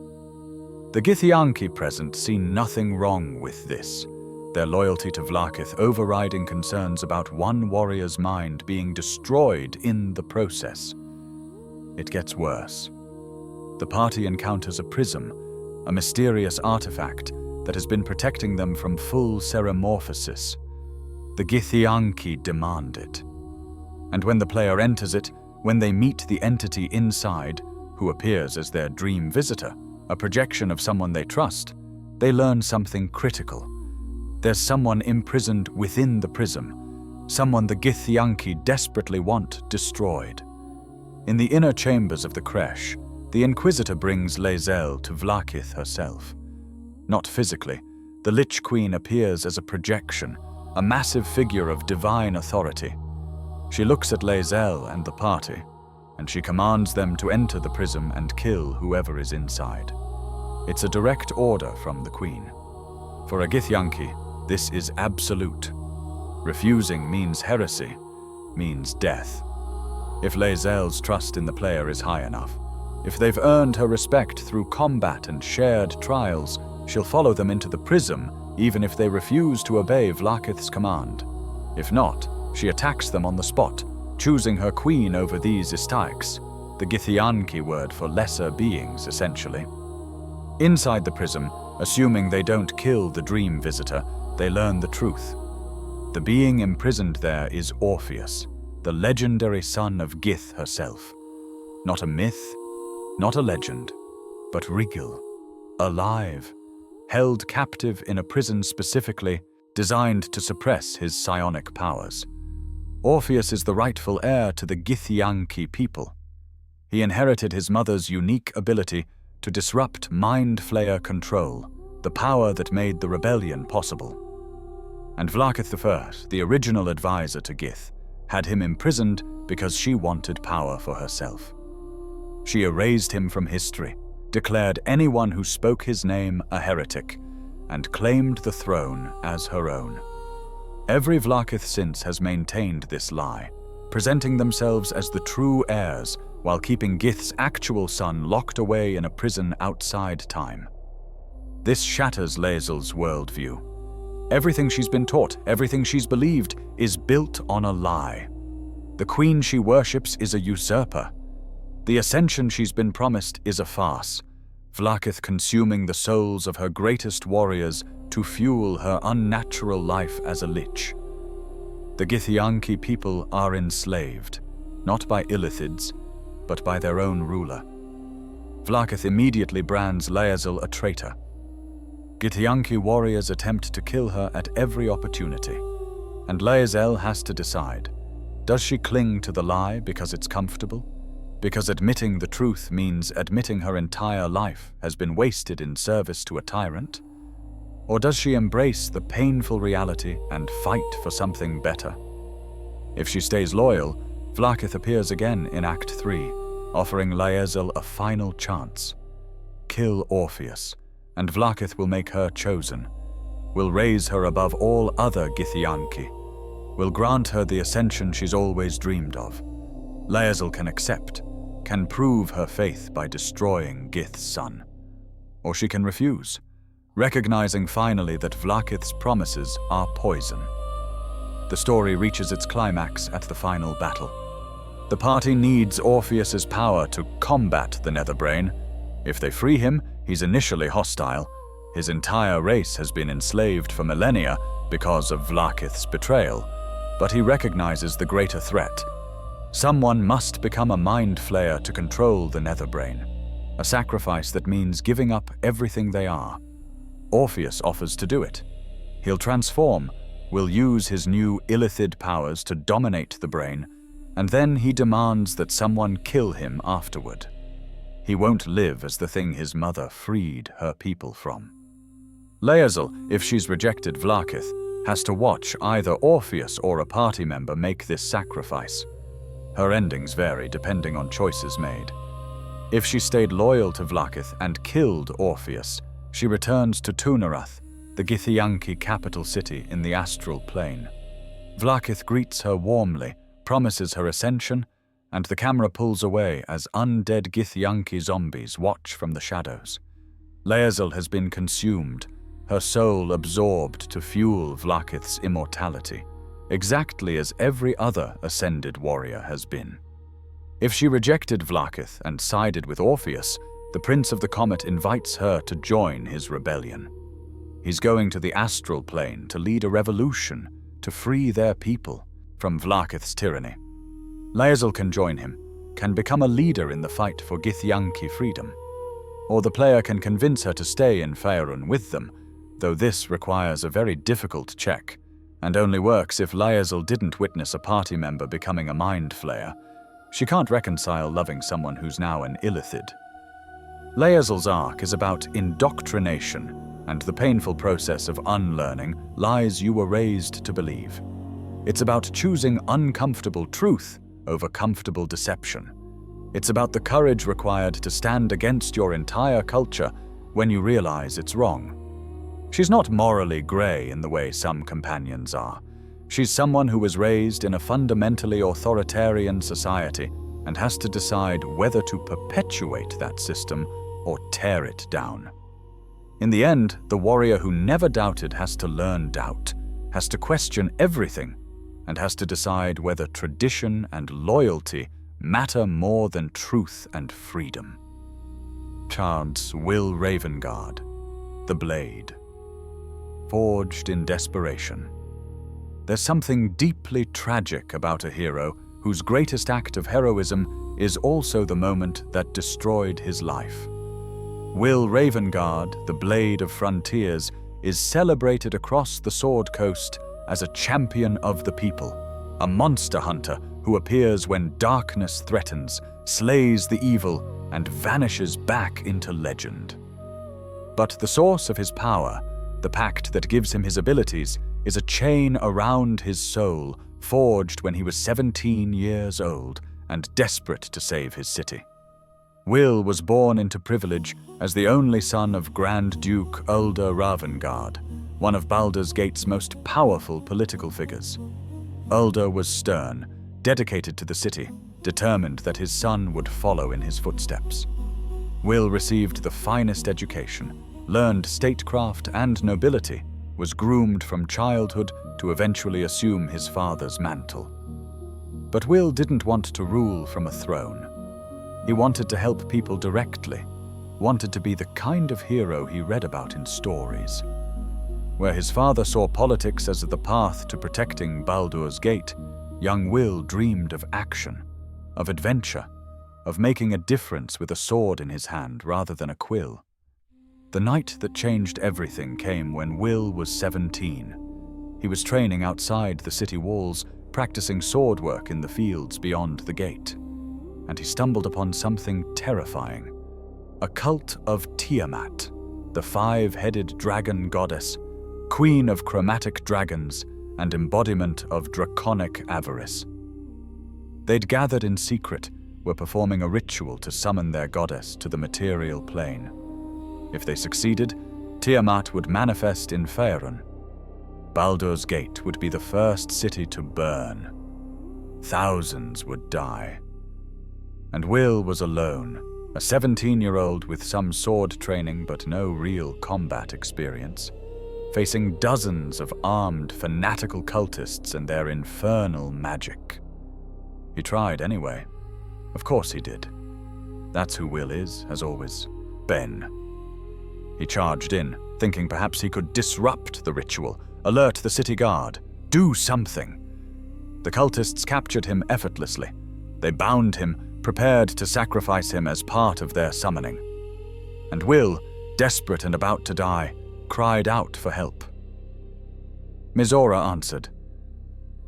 The Githyanki present see nothing wrong with this, their loyalty to Vlaakith overriding concerns about one warrior's mind being destroyed in the process. It gets worse. The party encounters a prism, a mysterious artifact that has been protecting them from full ceremorphosis. The Githyanki demand it. And when the player enters it, when they meet the entity inside, who appears as their dream visitor, a projection of someone they trust, they learn something critical. There's someone imprisoned within the prism, someone the Githyanki desperately want destroyed. In the inner chambers of the creche, the Inquisitor brings Lae'zel to Vlaakith herself. Not physically, the Lich Queen appears as a projection, a massive figure of divine authority. She looks at Lae'zel and the party, and she commands them to enter the prism and kill whoever is inside. It's a direct order from the Queen. For a Githyanki, this is absolute. Refusing means heresy, means death. If Lae'zel's trust in the player is high enough, if they've earned her respect through combat and shared trials, she'll follow them into the prism, even if they refuse to obey Vlaakith's command. If not, she attacks them on the spot, choosing her queen over these Istaiks, the Githyanki word for lesser beings, essentially. Inside the prism, assuming they don't kill the dream visitor, they learn the truth. The being imprisoned there is Orpheus, the legendary son of Gith herself. Not a myth, not a legend, but real, alive, held captive in a prison specifically designed to suppress his psionic powers. Orpheus is the rightful heir to the Githyanki people. He inherited his mother's unique ability to disrupt Mind Flayer control, the power that made the rebellion possible. And Vlaakith I, the original advisor to Gith, had him imprisoned because she wanted power for herself. She erased him from history, declared anyone who spoke his name a heretic, and claimed the throne as her own. Every Vlaakith since has maintained this lie, presenting themselves as the true heirs while keeping Gith's actual son locked away in a prison outside time. This shatters Lae'zel's worldview. Everything she's been taught, everything she's believed, is built on a lie. The queen she worships is a usurper. The ascension she's been promised is a farce, Vlaakith consuming the souls of her greatest warriors to fuel her unnatural life as a lich. The Githyanki people are enslaved, not by Illithids, but by their own ruler. Vlaakith immediately brands Lae'zel a traitor. Githyanki warriors attempt to kill her at every opportunity, and Lae'zel has to decide, does she cling to the lie because it's comfortable? Because admitting the truth means admitting her entire life has been wasted in service to a tyrant? Or does she embrace the painful reality and fight for something better? If she stays loyal, Vlaakith appears again in Act 3, offering Lae'zel a final chance. Kill Orpheus, and Vlaakith will make her chosen, will raise her above all other Githyanki, will grant her the ascension she's always dreamed of. Lae'zel can accept, can prove her faith by destroying Gith's son. Or she can refuse, recognizing finally that Vlaakith's promises are poison. The story reaches its climax at the final battle. The party needs Orpheus's power to combat the Netherbrain. If they free him, he's initially hostile. His entire race has been enslaved for millennia because of Vlaakith's betrayal, but he recognizes the greater threat. Someone must become a mind flayer to control the Netherbrain, a sacrifice that means giving up everything they are. Orpheus offers to do it. He'll transform, will use his new Illithid powers to dominate the brain, and then he demands that someone kill him afterward. He won't live as the thing his mother freed her people from. Lae'zel, if she's rejected Vlaakith, has to watch either Orpheus or a party member make this sacrifice. Her endings vary depending on choices made. If she stayed loyal to Vlaakith and killed Orpheus, she returns to Tu'narath, the Githyanki capital city in the astral plane. Vlaakith greets her warmly, promises her ascension, and the camera pulls away as undead Githyanki zombies watch from the shadows. Lae'zel has been consumed, her soul absorbed to fuel Vlaakith's immortality, exactly as every other ascended warrior has been. If she rejected Vlaakith and sided with Orpheus, the Prince of the Comet invites her to join his rebellion. He's going to the astral plane to lead a revolution, to free their people from Vlaakith's tyranny. Lae'zel can join him, can become a leader in the fight for Githyanki freedom. Or the player can convince her to stay in Faerun with them, though this requires a very difficult check, and only works if Lae'zel didn't witness a party member becoming a mind flayer. She can't reconcile loving someone who's now an Illithid. Lae'zel's arc is about indoctrination, and the painful process of unlearning lies you were raised to believe. It's about choosing uncomfortable truth over comfortable deception. It's about the courage required to stand against your entire culture when you realize it's wrong. She's not morally grey in the way some companions are. She's someone who was raised in a fundamentally authoritarian society and has to decide whether to perpetuate that system or tear it down. In the end, the warrior who never doubted has to learn doubt, has to question everything, and has to decide whether tradition and loyalty matter more than truth and freedom. Chants Wyll Ravengard, The Blade. Forged in desperation. There's something deeply tragic about a hero whose greatest act of heroism is also the moment that destroyed his life. Wyll Ravengard, the Blade of Frontiers, is celebrated across the Sword Coast as a champion of the people, a monster hunter who appears when darkness threatens, slays the evil, and vanishes back into legend. But the source of his power, the pact that gives him his abilities, is a chain around his soul, forged when he was 17 years old and desperate to save his city. Wyll was born into privilege as the only son of Grand Duke Wyll Ravengard, one of Baldur's Gate's most powerful political figures. Wyll was stern, dedicated to the city, determined that his son would follow in his footsteps. Wyll received the finest education, learned statecraft and nobility, was groomed from childhood to eventually assume his father's mantle. But Wyll didn't want to rule from a throne. He wanted to help people directly, wanted to be the kind of hero he read about in stories. Where his father saw politics as the path to protecting Baldur's Gate, young Wyll dreamed of action, of adventure, of making a difference with a sword in his hand rather than a quill. The night that changed everything came when Wyll was 17. He was training outside the city walls, practicing sword work in the fields beyond the gate. And he stumbled upon something terrifying. A cult of Tiamat, the five-headed dragon goddess, queen of chromatic dragons and embodiment of draconic avarice. They'd gathered in secret, were performing a ritual to summon their goddess to the material plane. If they succeeded, Tiamat would manifest in Faerun. Baldur's Gate would be the first city to burn. Thousands would die. And Wyll was alone, a 17-year-old with some sword training but no real combat experience, facing dozens of armed, fanatical cultists and their infernal magic. He tried anyway. Of course he did. That's who Wyll is, as always. Ben. He charged in, thinking perhaps he could disrupt the ritual, alert the city guard, do something. The cultists captured him effortlessly. They bound him, prepared to sacrifice him as part of their summoning. And Wyll, desperate and about to die, cried out for help. Mizora answered.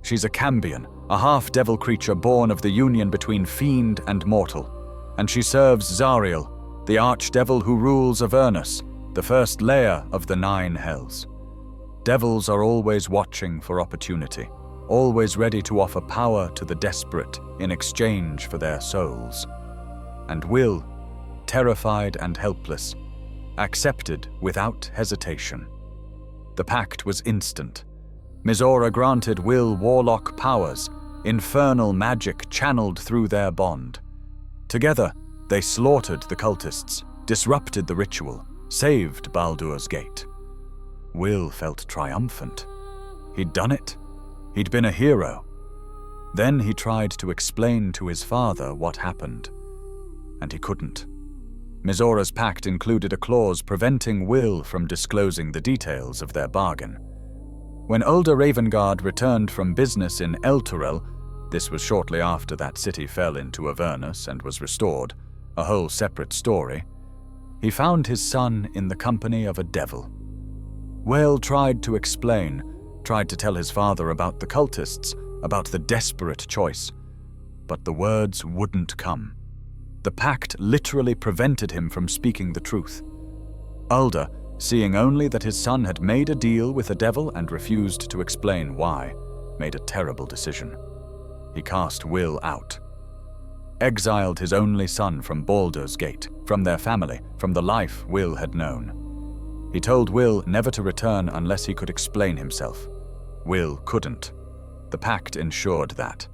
She's a Cambion, a half-devil creature born of the union between fiend and mortal, and she serves Zariel, the archdevil who rules Avernus, the first layer of the 9 hells. Devils are always watching for opportunity, always ready to offer power to the desperate in exchange for their souls. And Wyll, terrified and helpless, accepted without hesitation. The pact was instant. Mizora granted Wyll warlock powers, infernal magic channeled through their bond. Together, they slaughtered the cultists, disrupted the ritual, saved Baldur's Gate. Wyll felt triumphant. He'd done it. He'd been a hero. Then he tried to explain to his father what happened, and he couldn't. Mizora's pact included a clause preventing Wyll from disclosing the details of their bargain. When older Ravengard returned from business in Elturel, this was shortly after that city fell into Avernus and was restored, a whole separate story, he found his son in the company of a devil. Wyll tried to explain, tried to tell his father about the cultists, about the desperate choice, but the words wouldn't come. The pact literally prevented him from speaking the truth. Ulder, seeing only that his son had made a deal with the devil and refused to explain why, made a terrible decision. He cast Wyll out. Exiled his only son from Baldur's Gate, from their family, from the life Wyll had known. He told Wyll never to return unless he could explain himself. Wyll couldn't. The pact ensured that.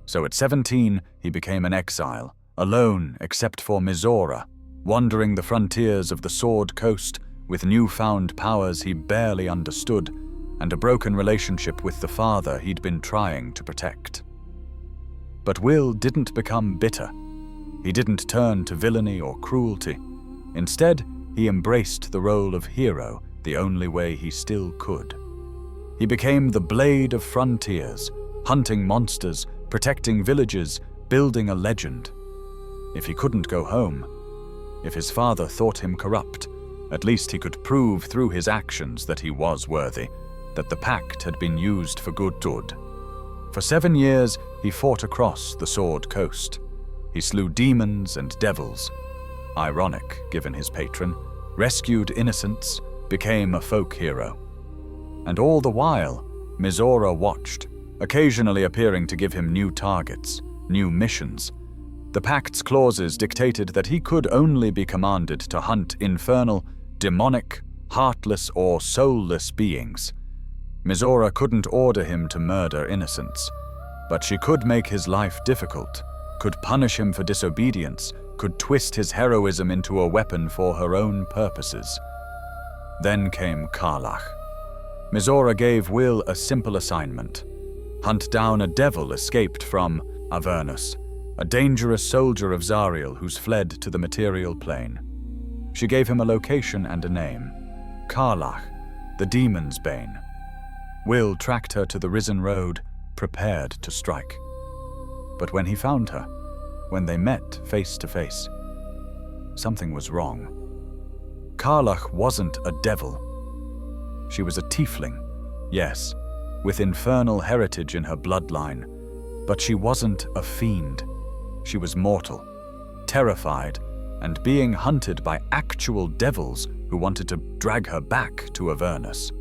So at 17, he became an exile, alone except for Mizora, wandering the frontiers of the Sword Coast with newfound powers he barely understood and a broken relationship with the father he'd been trying to protect. But Wyll didn't become bitter. He didn't turn to villainy or cruelty. Instead, he embraced the role of hero the only way he still could. He became the Blade of Frontiers, hunting monsters, protecting villages, building a legend. If he couldn't go home, if his father thought him corrupt, at least he could prove through his actions that he was worthy, that the pact had been used for good. For 7 years, he fought across the Sword Coast. He slew demons and devils. Ironic, given his patron, rescued innocents, became a folk hero. And all the while, Mizora watched, occasionally appearing to give him new targets, new missions. The pact's clauses dictated that he could only be commanded to hunt infernal, demonic, heartless, or soulless beings. Mizora couldn't order him to murder innocents, but she could make his life difficult, could punish him for disobedience, could twist his heroism into a weapon for her own purposes. Then came Karlach. Mizora gave Wyll a simple assignment: hunt down a devil escaped from Avernus, a dangerous soldier of Zariel who's fled to the material plane. She gave him a location and a name: Karlach, the Demon's Bane. Wyll tracked her to the Risen Road, prepared to strike. But when he found her, when they met face to face, something was wrong. Karlach wasn't a devil. She was a tiefling, yes, with infernal heritage in her bloodline, but she wasn't a fiend. She was mortal, terrified, and being hunted by actual devils who wanted to drag her back to Avernus.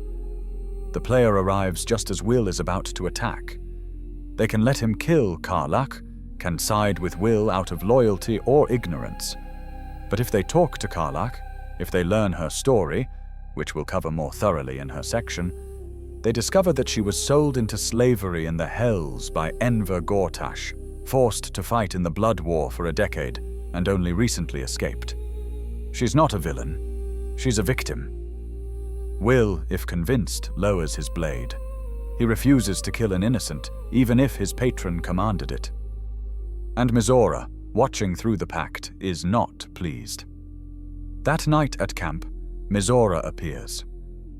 The player arrives just as Wyll is about to attack. They can let him kill Karlach, can side with Wyll out of loyalty or ignorance. But if they talk to Karlach, if they learn her story, which we'll cover more thoroughly in her section, they discover that she was sold into slavery in the Hells by Enver Gortash, forced to fight in the Blood War for a decade, and only recently escaped. She's not a villain. She's a victim. Wyll, if convinced, lowers his blade. He refuses to kill an innocent, even if his patron commanded it. And Mizora, watching through the pact, is not pleased. That night at camp, Mizora appears.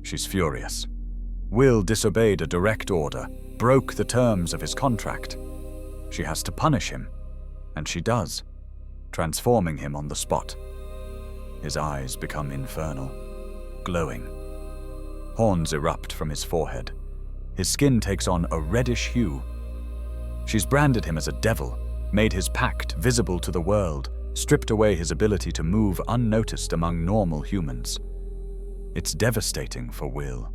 She's furious. Wyll disobeyed a direct order, broke the terms of his contract. She has to punish him, and she does, transforming him on the spot. His eyes become infernal, glowing. Horns erupt from his forehead. His skin takes on a reddish hue. She's branded him as a devil, made his pact visible to the world, stripped away his ability to move unnoticed among normal humans. It's devastating for Wyll.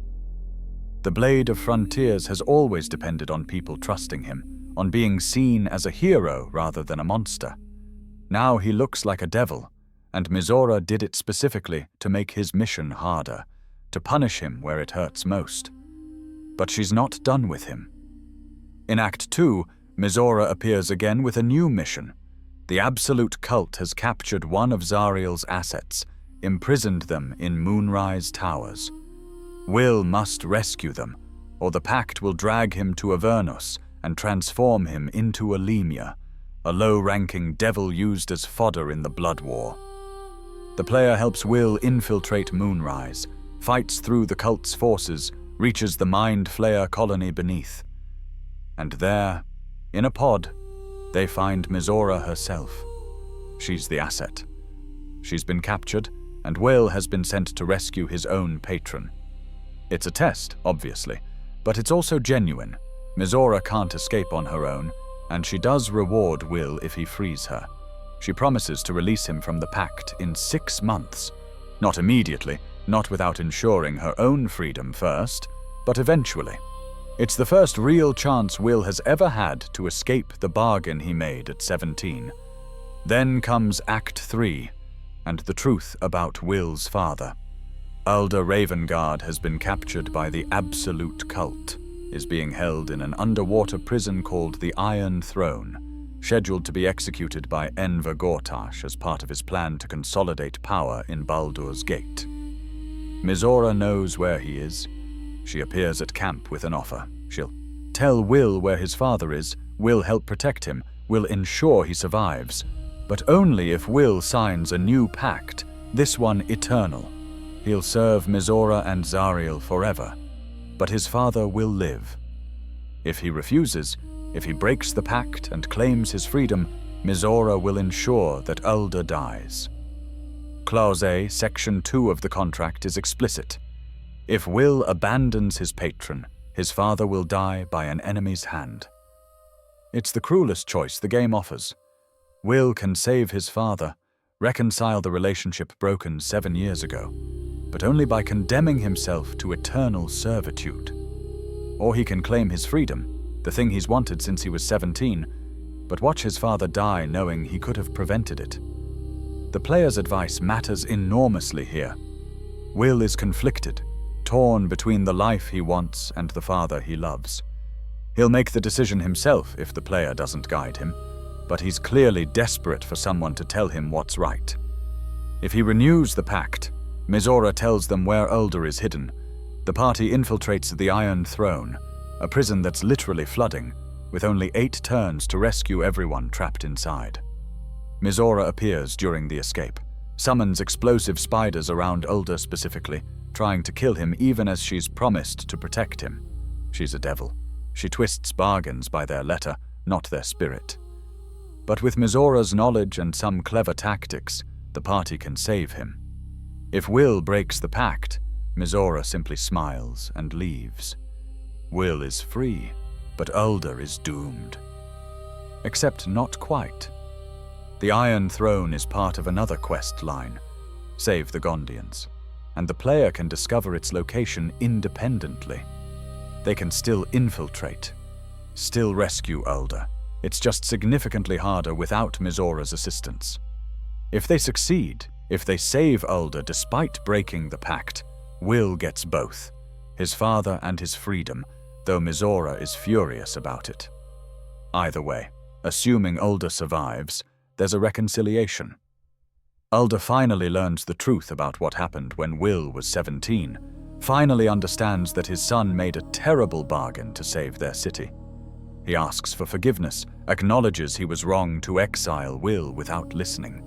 The Blade of Frontiers has always depended on people trusting him, on being seen as a hero rather than a monster. Now he looks like a devil, and Mizora did it specifically to make his mission harder, to punish him where it hurts most. But she's not done with him. In Act 2, Mizora appears again with a new mission. The Absolute Cult has captured one of Zariel's assets, imprisoned them in Moonrise Towers. Wyll must rescue them, or the pact will drag him to Avernus and transform him into a Lemure, a low-ranking devil used as fodder in the Blood War. The player helps Wyll infiltrate Moonrise, fights through the cult's forces, reaches the Mind Flayer colony beneath. And there, in a pod, they find Mizora herself. She's the asset. She's been captured, and Wyll has been sent to rescue his own patron. It's a test, obviously, but it's also genuine. Mizora can't escape on her own, and she does reward Wyll if he frees her. She promises to release him from the pact in 6 months. Not immediately, not without ensuring her own freedom first, but eventually. It's the first real chance Wyll has ever had to escape the bargain he made at 17. Then comes Act 3, and the truth about Wyll's father. Wyll Ravengard has been captured by the Absolute Cult, is being held in an underwater prison called the Iron Throne, scheduled to be executed by Enver Gortash as part of his plan to consolidate power in Baldur's Gate. Mizora knows where he is. She appears at camp with an offer. She'll tell Wyll where his father is, will help protect him, will ensure he survives, but only if Wyll signs a new pact, this one eternal. He'll serve Mizora and Zariel forever, but his father will live. If he refuses, if he breaks the pact and claims his freedom, Mizora will ensure that Ulder dies. Clause A, Section 2 of the contract is explicit. If Wyll abandons his patron, his father will die by an enemy's hand. It's the cruelest choice the game offers. Wyll can save his father, reconcile the relationship broken 7 years ago, but only by condemning himself to eternal servitude. Or he can claim his freedom, the thing he's wanted since he was 17, but watch his father die knowing he could have prevented it. The player's advice matters enormously here. Wyll is conflicted, torn between the life he wants and the father he loves. He'll make the decision himself if the player doesn't guide him, but he's clearly desperate for someone to tell him what's right. If he renews the pact, Mizora tells them where Ulder is hidden. The party infiltrates the Iron Throne, a prison that's literally flooding, with only 8 turns to rescue everyone trapped inside. Mizora appears during the escape, summons explosive spiders around Ulder specifically, trying to kill him even as she's promised to protect him. She's a devil. She twists bargains by their letter, not their spirit. But with Mizora's knowledge and some clever tactics, the party can save him. If Wyll breaks the pact, Mizora simply smiles and leaves. Wyll is free, but Ulder is doomed. Except not quite. The Iron Throne is part of another quest line, Save the Gondians, and the player can discover its location independently. They can still infiltrate, still rescue Ulder. It's just significantly harder without Mizora's assistance. If they succeed, if they save Ulder despite breaking the pact, Wyll gets both, his father and his freedom, though Mizora is furious about it. Either way, assuming Ulder survives, there's a reconciliation. Ulder finally learns the truth about what happened when Wyll was 17, finally understands that his son made a terrible bargain to save their city. He asks for forgiveness, acknowledges he was wrong to exile Wyll without listening.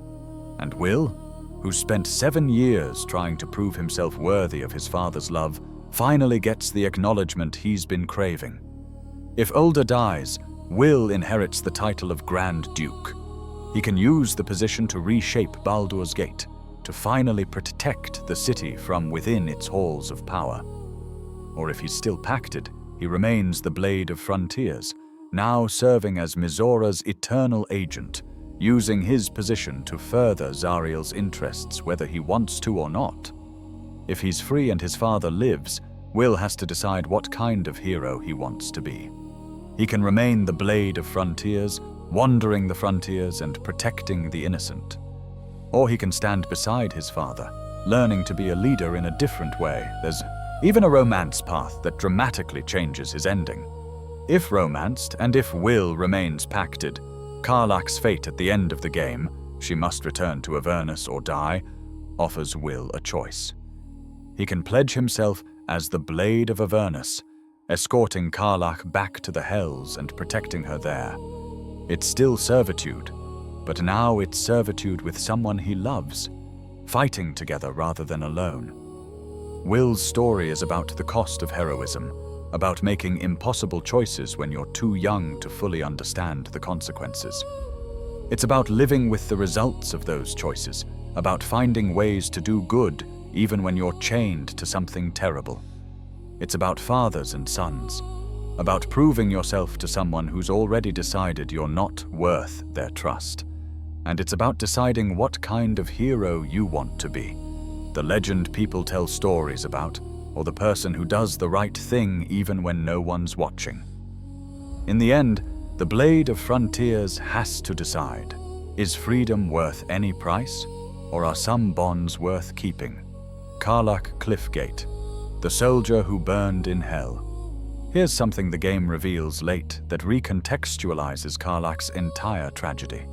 And Wyll, who spent 7 years trying to prove himself worthy of his father's love, finally gets the acknowledgement he's been craving. If Ulder dies, Wyll inherits the title of Grand Duke. He can use the position to reshape Baldur's Gate, to finally protect the city from within its halls of power. Or if he's still pacted, he remains the Blade of Frontiers, now serving as Mizora's eternal agent, using his position to further Zariel's interests whether he wants to or not. If he's free and his father lives, Wyll has to decide what kind of hero he wants to be. He can remain the blade of frontiers, wandering the frontiers and protecting the innocent. Or he can stand beside his father, learning to be a leader in a different way. There's even a romance path that dramatically changes his ending. If romanced, and if Wyll remains pacted, Karlach's fate at the end of the game, she must return to Avernus or die, offers Wyll a choice. He can pledge himself as the Blade of Avernus, escorting Karlach back to the Hells and protecting her there. It's still servitude, but now it's servitude with someone he loves, fighting together rather than alone. Wyll's story is about the cost of heroism, about making impossible choices when you're too young to fully understand the consequences. It's about living with the results of those choices, about finding ways to do good even when you're chained to something terrible. It's about fathers and sons, about proving yourself to someone who's already decided you're not worth their trust. And it's about deciding what kind of hero you want to be, the legend people tell stories about, or the person who does the right thing even when no one's watching. In the end, the Blade of Frontiers has to decide, is freedom worth any price, or are some bonds worth keeping? Karlach Cliffgate, the soldier who burned in hell. Here's something the game reveals late that recontextualizes Karlach's entire tragedy.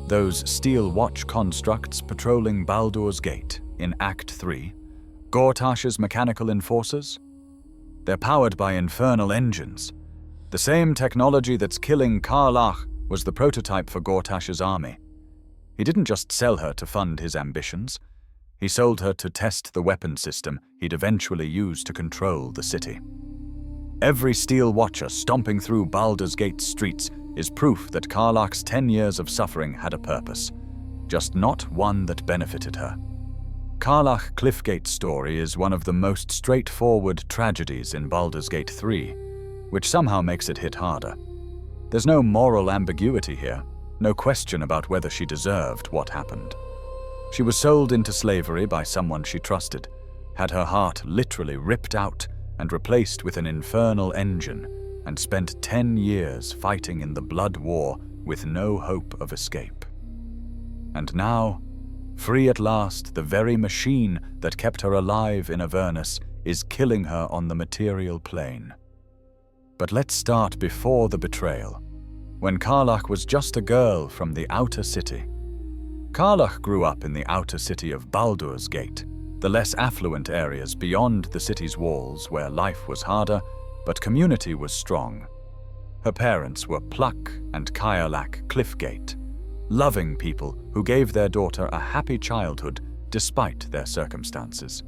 Those steel watch constructs patrolling Baldur's Gate in Act 3, Gortash's mechanical enforcers? They're powered by infernal engines. The same technology that's killing Karlach was the prototype for Gortash's army. He didn't just sell her to fund his ambitions. He sold her to test the weapon system he'd eventually use to control the city. Every steel watcher stomping through Baldur's Gate streets is proof that Karlach's 10 years of suffering had a purpose, just not one that benefited her. Karlach Cliffgate's story is one of the most straightforward tragedies in Baldur's Gate 3, which somehow makes it hit harder. There's no moral ambiguity here, no question about whether she deserved what happened. She was sold into slavery by someone she trusted, had her heart literally ripped out and replaced with an infernal engine, and spent 10 years fighting in the blood war with no hope of escape. And now, free at last, the very machine that kept her alive in Avernus is killing her on the material plane. But let's start before the betrayal, when Karlach was just a girl from the outer city. Karlach grew up in the outer city of Baldur's Gate, the less affluent areas beyond the city's walls where life was harder, but community was strong. Her parents were Pluck and Karlach Cliffgate, loving people who gave their daughter a happy childhood despite their circumstances.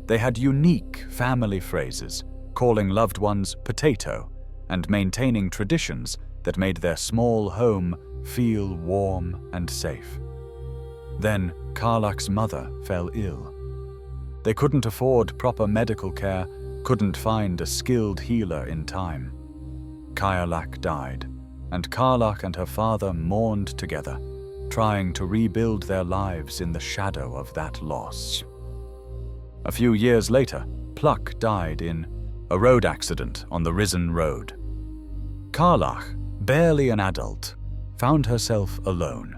They had unique family phrases, calling loved ones potato and maintaining traditions that made their small home feel warm and safe. Then Karlach's mother fell ill. They couldn't afford proper medical care, couldn't find a skilled healer in time. Karlach died, and Karlach and her father mourned together, trying to rebuild their lives in the shadow of that loss. A few years later, Pluck died in a road accident on the Risen Road. Karlach, barely an adult, found herself alone.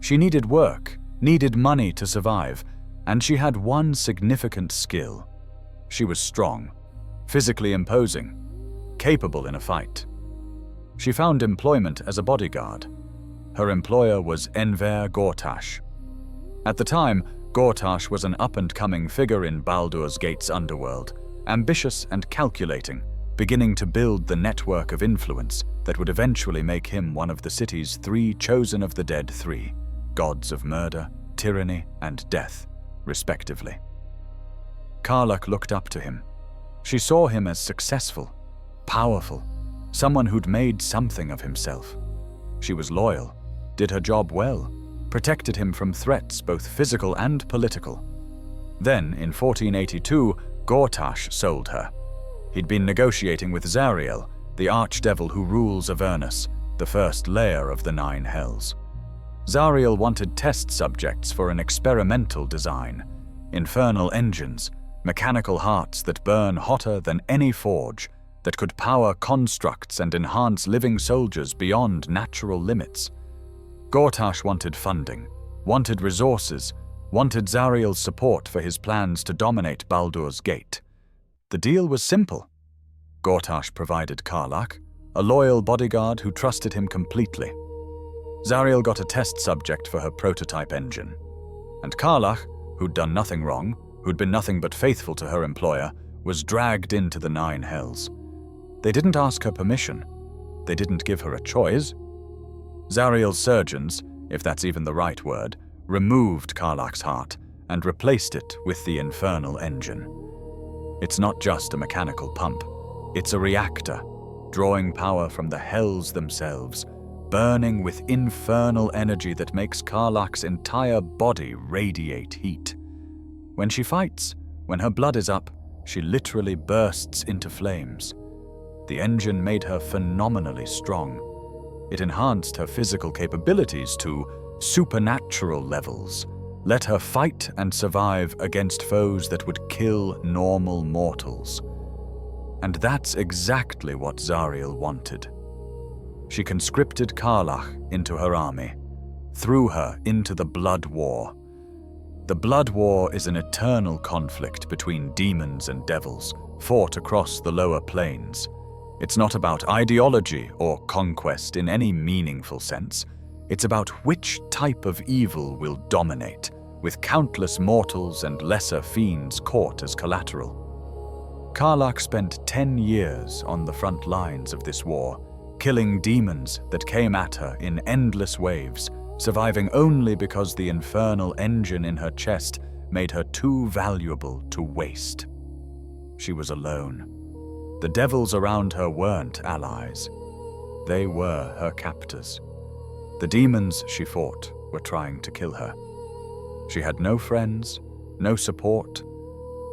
She needed work, needed money to survive, and she had one significant skill. She was strong, physically imposing, capable in a fight. She found employment as a bodyguard. Her employer was Enver Gortash. At the time, Gortash was an up-and-coming figure in Baldur's Gate's underworld, ambitious and calculating, beginning to build the network of influence that would eventually make him one of the city's 3 chosen of the dead 3, gods of murder, tyranny, and death, respectively. Karlach looked up to him. She saw him as successful, powerful, someone who'd made something of himself. She was loyal, did her job well, protected him from threats both physical and political. Then, in 1482, Gortash sold her. He'd been negotiating with Zariel, the archdevil who rules Avernus, the first layer of the 9 hells. Zariel wanted test subjects for an experimental design, infernal engines, mechanical hearts that burn hotter than any forge, that could power constructs and enhance living soldiers beyond natural limits. Gortash wanted funding, wanted resources, wanted Zariel's support for his plans to dominate Baldur's Gate. The deal was simple. Gortash provided Karlach, a loyal bodyguard who trusted him completely. Zariel got a test subject for her prototype engine. And Karlach, who'd done nothing wrong, who'd been nothing but faithful to her employer, was dragged into the Nine Hells. They didn't ask her permission. They didn't give her a choice. Zariel's surgeons, if that's even the right word, removed Karlach's heart and replaced it with the infernal engine. It's not just a mechanical pump. It's a reactor, drawing power from the hells themselves, burning with infernal energy that makes Karlach's entire body radiate heat. When she fights, when her blood is up, she literally bursts into flames. The engine made her phenomenally strong. It enhanced her physical capabilities to supernatural levels, let her fight and survive against foes that would kill normal mortals. And that's exactly what Zariel wanted. She conscripted Karlach into her army, threw her into the Blood War. The Blood War is an eternal conflict between demons and devils, fought across the lower planes. It's not about ideology or conquest in any meaningful sense. It's about which type of evil will dominate, with countless mortals and lesser fiends caught as collateral. Karlach spent 10 years on the front lines of this war, killing demons that came at her in endless waves, surviving only because the infernal engine in her chest made her too valuable to waste. She was alone. The devils around her weren't allies. They were her captors. The demons she fought were trying to kill her. She had no friends, no support,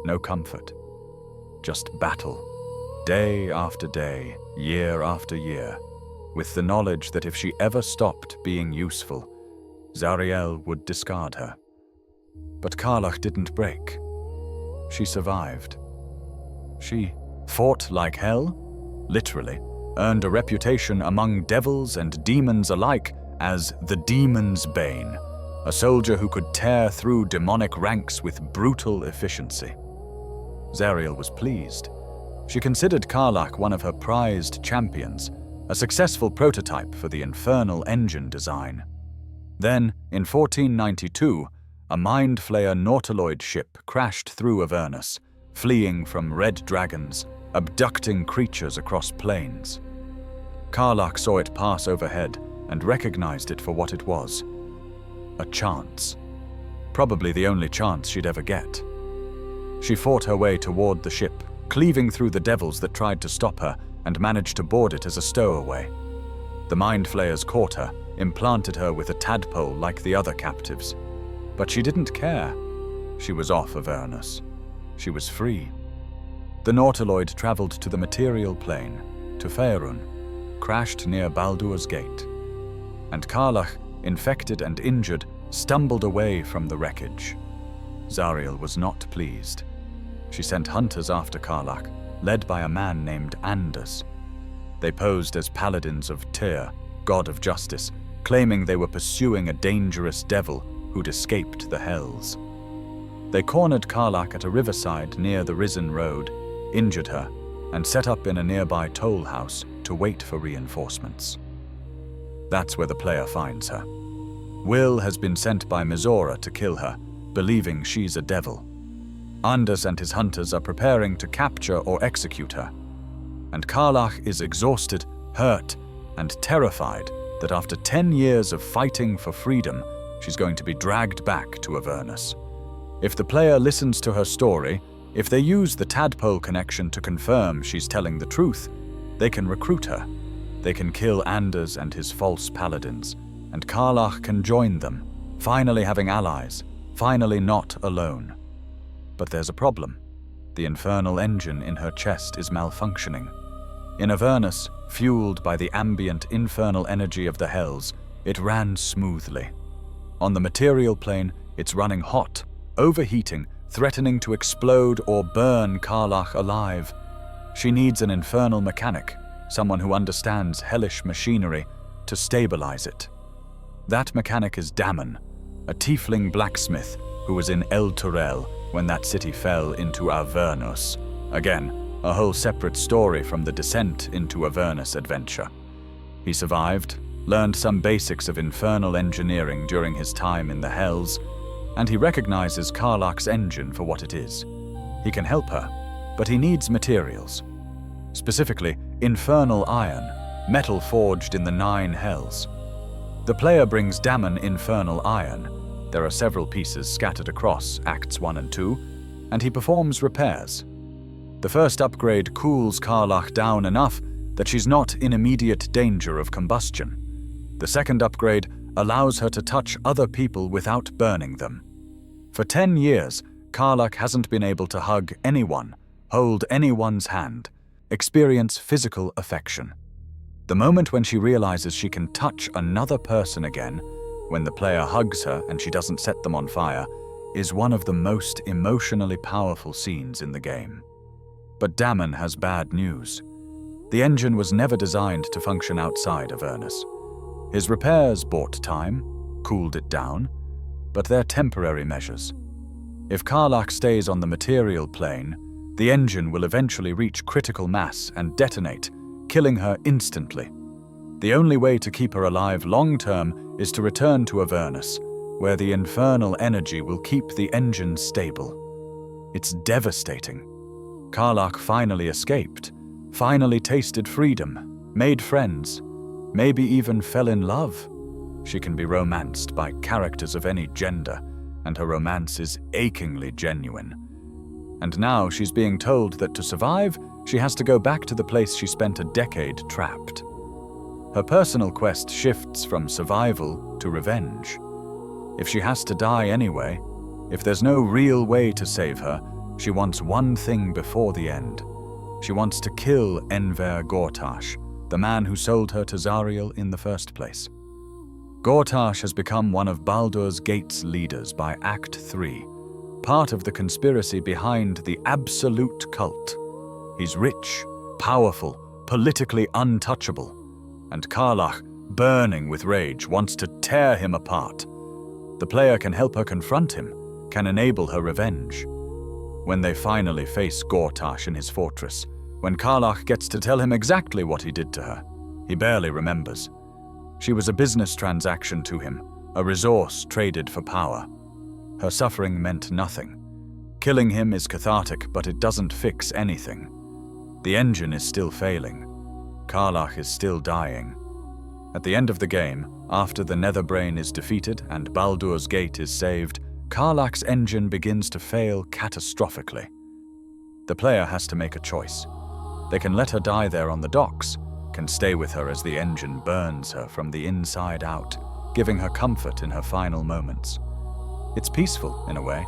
no comfort. Just battle, day after day, year after year, with the knowledge that if she ever stopped being useful, Zariel would discard her. But Karlach didn't break. She survived. She fought like hell, literally, earned a reputation among devils and demons alike as the Demon's Bane, a soldier who could tear through demonic ranks with brutal efficiency. Zariel was pleased. She considered Karlach one of her prized champions, a successful prototype for the infernal engine design. Then, in 1492, a Mind Flayer Nautiloid ship crashed through Avernus, fleeing from red dragons, abducting creatures across plains. Karlach saw it pass overhead and recognized it for what it was. A chance. Probably the only chance she'd ever get. She fought her way toward the ship, cleaving through the devils that tried to stop her, and managed to board it as a stowaway. The Mind Flayers caught her, implanted her with a tadpole like the other captives. But she didn't care. She was off Avernus. She was free. The Nautiloid traveled to the material plane, to Faerun, crashed near Baldur's Gate. And Karlach, infected and injured, stumbled away from the wreckage. Zariel was not pleased. She sent hunters after Karlach, led by a man named Anders. They posed as paladins of Tyr, god of justice, claiming they were pursuing a dangerous devil who'd escaped the hells. They cornered Karlach at a riverside near the Risen Road, injured her, and set up in a nearby toll house to wait for reinforcements. That's where the player finds her. Wyll has been sent by Mizora to kill her, believing she's a devil. Anders and his hunters are preparing to capture or execute her. And Karlach is exhausted, hurt, and terrified that after 10 years of fighting for freedom, she's going to be dragged back to Avernus. If the player listens to her story, if they use the tadpole connection to confirm she's telling the truth, they can recruit her. They can kill Anders and his false paladins, and Karlach can join them, finally having allies, finally not alone. But there's a problem. The infernal engine in her chest is malfunctioning. In Avernus, fueled by the ambient infernal energy of the hells, it ran smoothly. On the material plane, it's running hot, overheating, threatening to explode or burn Karlach alive. She needs an infernal mechanic, someone who understands hellish machinery, to stabilize it. That mechanic is Dammon, a tiefling blacksmith who was in El Turel when that city fell into Avernus. Again, a whole separate story from the descent into Avernus adventure. He survived, learned some basics of infernal engineering during his time in the Hells, and he recognizes Karlach's engine for what it is. He can help her, but he needs materials. Specifically, infernal iron, metal forged in the 9 Hells. The player brings Dammon infernal iron. There are several pieces scattered across Acts 1 and 2, and he performs repairs. The first upgrade cools Karlach down enough that she's not in immediate danger of combustion. The second upgrade allows her to touch other people without burning them. For 10 years, Karlach hasn't been able to hug anyone, hold anyone's hand, experience physical affection. The moment when she realizes she can touch another person again, when the player hugs her and she doesn't set them on fire, is one of the most emotionally powerful scenes in the game. But Dammon has bad news. The engine was never designed to function outside Avernus. His repairs bought time, cooled it down, but they're temporary measures. If Karlach stays on the material plane, the engine will eventually reach critical mass and detonate, killing her instantly. The only way to keep her alive long-term is to return to Avernus, where the infernal energy will keep the engine stable. It's devastating. Karlach finally escaped, finally tasted freedom, made friends, maybe even fell in love. She can be romanced by characters of any gender, and her romance is achingly genuine. And now she's being told that to survive, she has to go back to the place she spent a decade trapped. Her personal quest shifts from survival to revenge. If she has to die anyway, if there's no real way to save her, she wants one thing before the end. She wants to kill Enver Gortash, the man who sold her to Zariel in the first place. Gortash has become one of Baldur's Gate's leaders by Act 3, part of the conspiracy behind the Absolute Cult. He's rich, powerful, politically untouchable, and Karlach, burning with rage, wants to tear him apart. The player can help her confront him, can enable her revenge. When they finally face Gortash in his fortress, when Karlach gets to tell him exactly what he did to her, he barely remembers. She was a business transaction to him, a resource traded for power. Her suffering meant nothing. Killing him is cathartic, but it doesn't fix anything. The engine is still failing. Karlach is still dying. At the end of the game, after the Netherbrain is defeated and Baldur's Gate is saved, Karlach's engine begins to fail catastrophically. The player has to make a choice. They can let her die there on the docks, can stay with her as the engine burns her from the inside out, giving her comfort in her final moments. It's peaceful, in a way,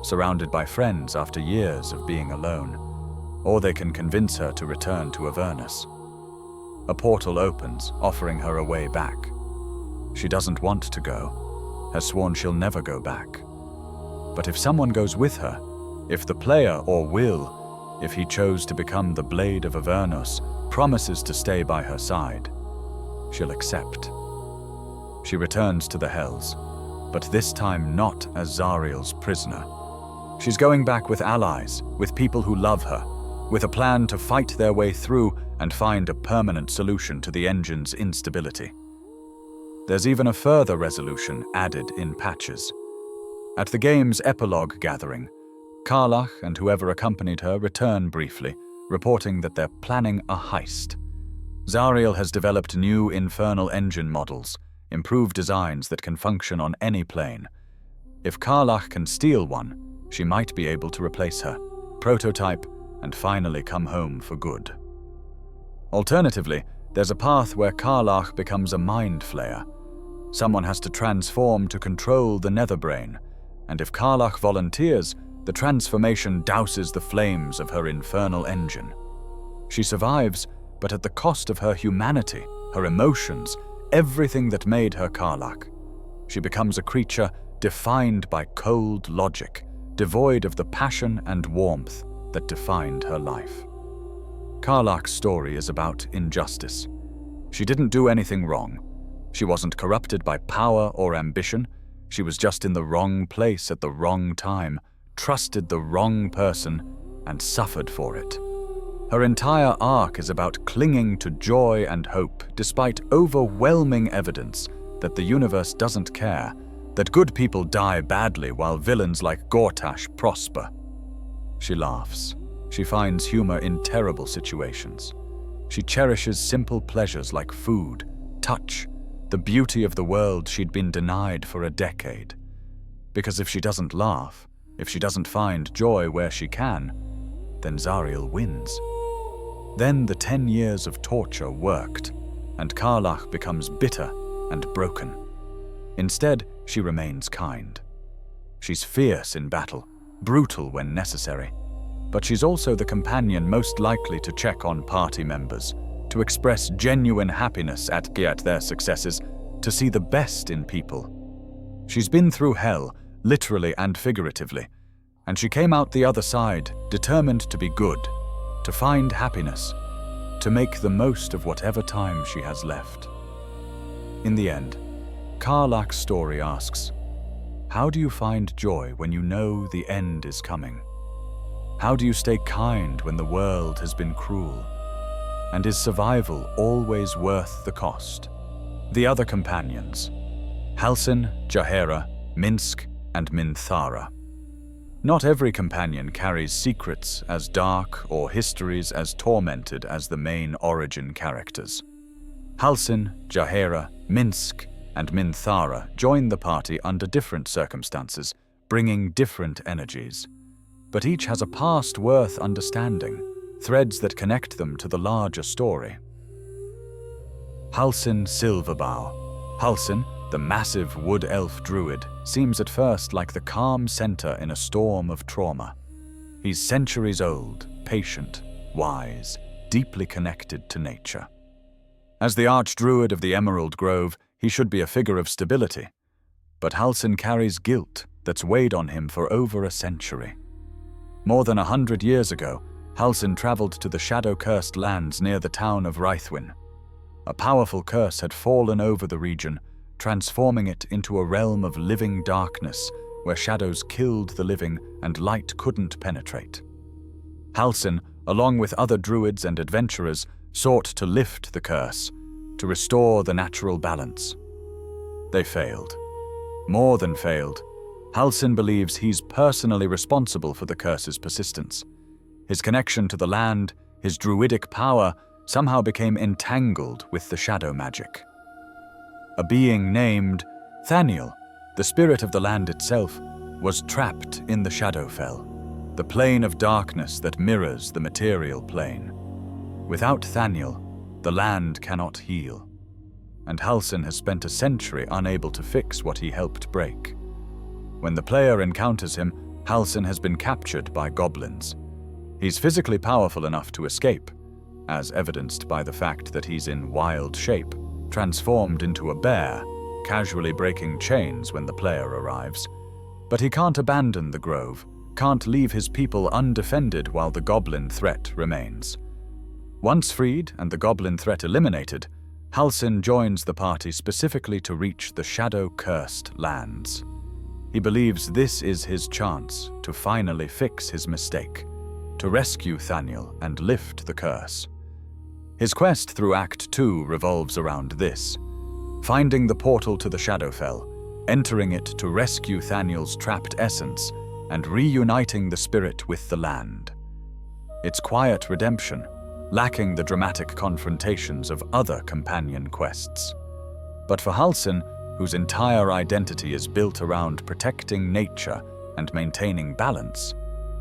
surrounded by friends after years of being alone. Or they can convince her to return to Avernus. A portal opens, offering her a way back. She doesn't want to go, has sworn she'll never go back. But if someone goes with her, if the player or Wyll, if he chose to become the Blade of Avernus, promises to stay by her side, she'll accept. She returns to the Hells, but this time not as Zariel's prisoner. She's going back with allies, with people who love her, with a plan to fight their way through and find a permanent solution to the engine's instability. There's even a further resolution added in patches. At the game's epilogue gathering, Karlach and whoever accompanied her return briefly, reporting that they're planning a heist. Zariel has developed new infernal engine models, improved designs that can function on any plane. If Karlach can steal one, she might be able to replace her, prototype, and finally come home for good. Alternatively, there's a path where Karlach becomes a mind flayer. Someone has to transform to control the Netherbrain, and if Karlach volunteers, the transformation douses the flames of her infernal engine. She survives, but at the cost of her humanity, her emotions, everything that made her Karlach. She becomes a creature defined by cold logic, devoid of the passion and warmth that defined her life. Karlach's story is about injustice. She didn't do anything wrong. She wasn't corrupted by power or ambition. She was just in the wrong place at the wrong time, trusted the wrong person, and suffered for it. Her entire arc is about clinging to joy and hope, despite overwhelming evidence that the universe doesn't care, that good people die badly while villains like Gortash prosper. She laughs. She finds humor in terrible situations. She cherishes simple pleasures like food, touch, the beauty of the world she'd been denied for a decade. Because if she doesn't laugh, if she doesn't find joy where she can, then Zariel wins. Then the 10 years of torture worked, and Karlach becomes bitter and broken. Instead, she remains kind. She's fierce in battle, brutal when necessary, but she's also the companion most likely to check on party members, to express genuine happiness at their successes, to see the best in people. She's been through hell, literally and figuratively, and she came out the other side, determined to be good, to find happiness, to make the most of whatever time she has left. In the end, Karlach's story asks, how do you find joy when you know the end is coming? How do you stay kind when the world has been cruel? And is survival always worth the cost? The other companions: Halsin, Jaheira, Minsc, and Minthara. Not every companion carries secrets as dark or histories as tormented as the main origin characters. Halsin, Jaheira, Minsc, and Minthara join the party under different circumstances, bringing different energies. But each has a past worth understanding, threads that connect them to the larger story. Halsin Silverbow. Halsin, the massive wood elf druid, seems at first like the calm center in a storm of trauma. He's centuries old, patient, wise, deeply connected to nature. As the archdruid of the Emerald Grove, he should be a figure of stability. But Halsin carries guilt that's weighed on him for over a century. More than 100 years ago, Halsin traveled to the shadow-cursed lands near the town of Rythwin. A powerful curse had fallen over the region, transforming it into a realm of living darkness where shadows killed the living and light couldn't penetrate. Halsin, along with other druids and adventurers, sought to lift the curse, to restore the natural balance. They failed. More than failed. Halsin believes he's personally responsible for the curse's persistence. His connection to the land, his druidic power, somehow became entangled with the shadow magic. A being named Thaniel, the spirit of the land itself, was trapped in the Shadowfell, the plane of darkness that mirrors the material plane. Without Thaniel, the land cannot heal, and Halsin has spent a century unable to fix what he helped break. When the player encounters him, Halsin has been captured by goblins. He's physically powerful enough to escape, as evidenced by the fact that he's in wild shape, transformed into a bear, casually breaking chains when the player arrives. But he can't abandon the grove, can't leave his people undefended while the goblin threat remains. Once freed and the goblin threat eliminated, Halsin joins the party specifically to reach the shadow-cursed lands. He believes this is his chance to finally fix his mistake, to rescue Thaniel and lift the curse. His quest through Act 2 revolves around this: finding the portal to the Shadowfell, entering it to rescue Thaniel's trapped essence, and reuniting the spirit with the land. It's quiet redemption, lacking the dramatic confrontations of other companion quests. But for Halsin, whose entire identity is built around protecting nature and maintaining balance,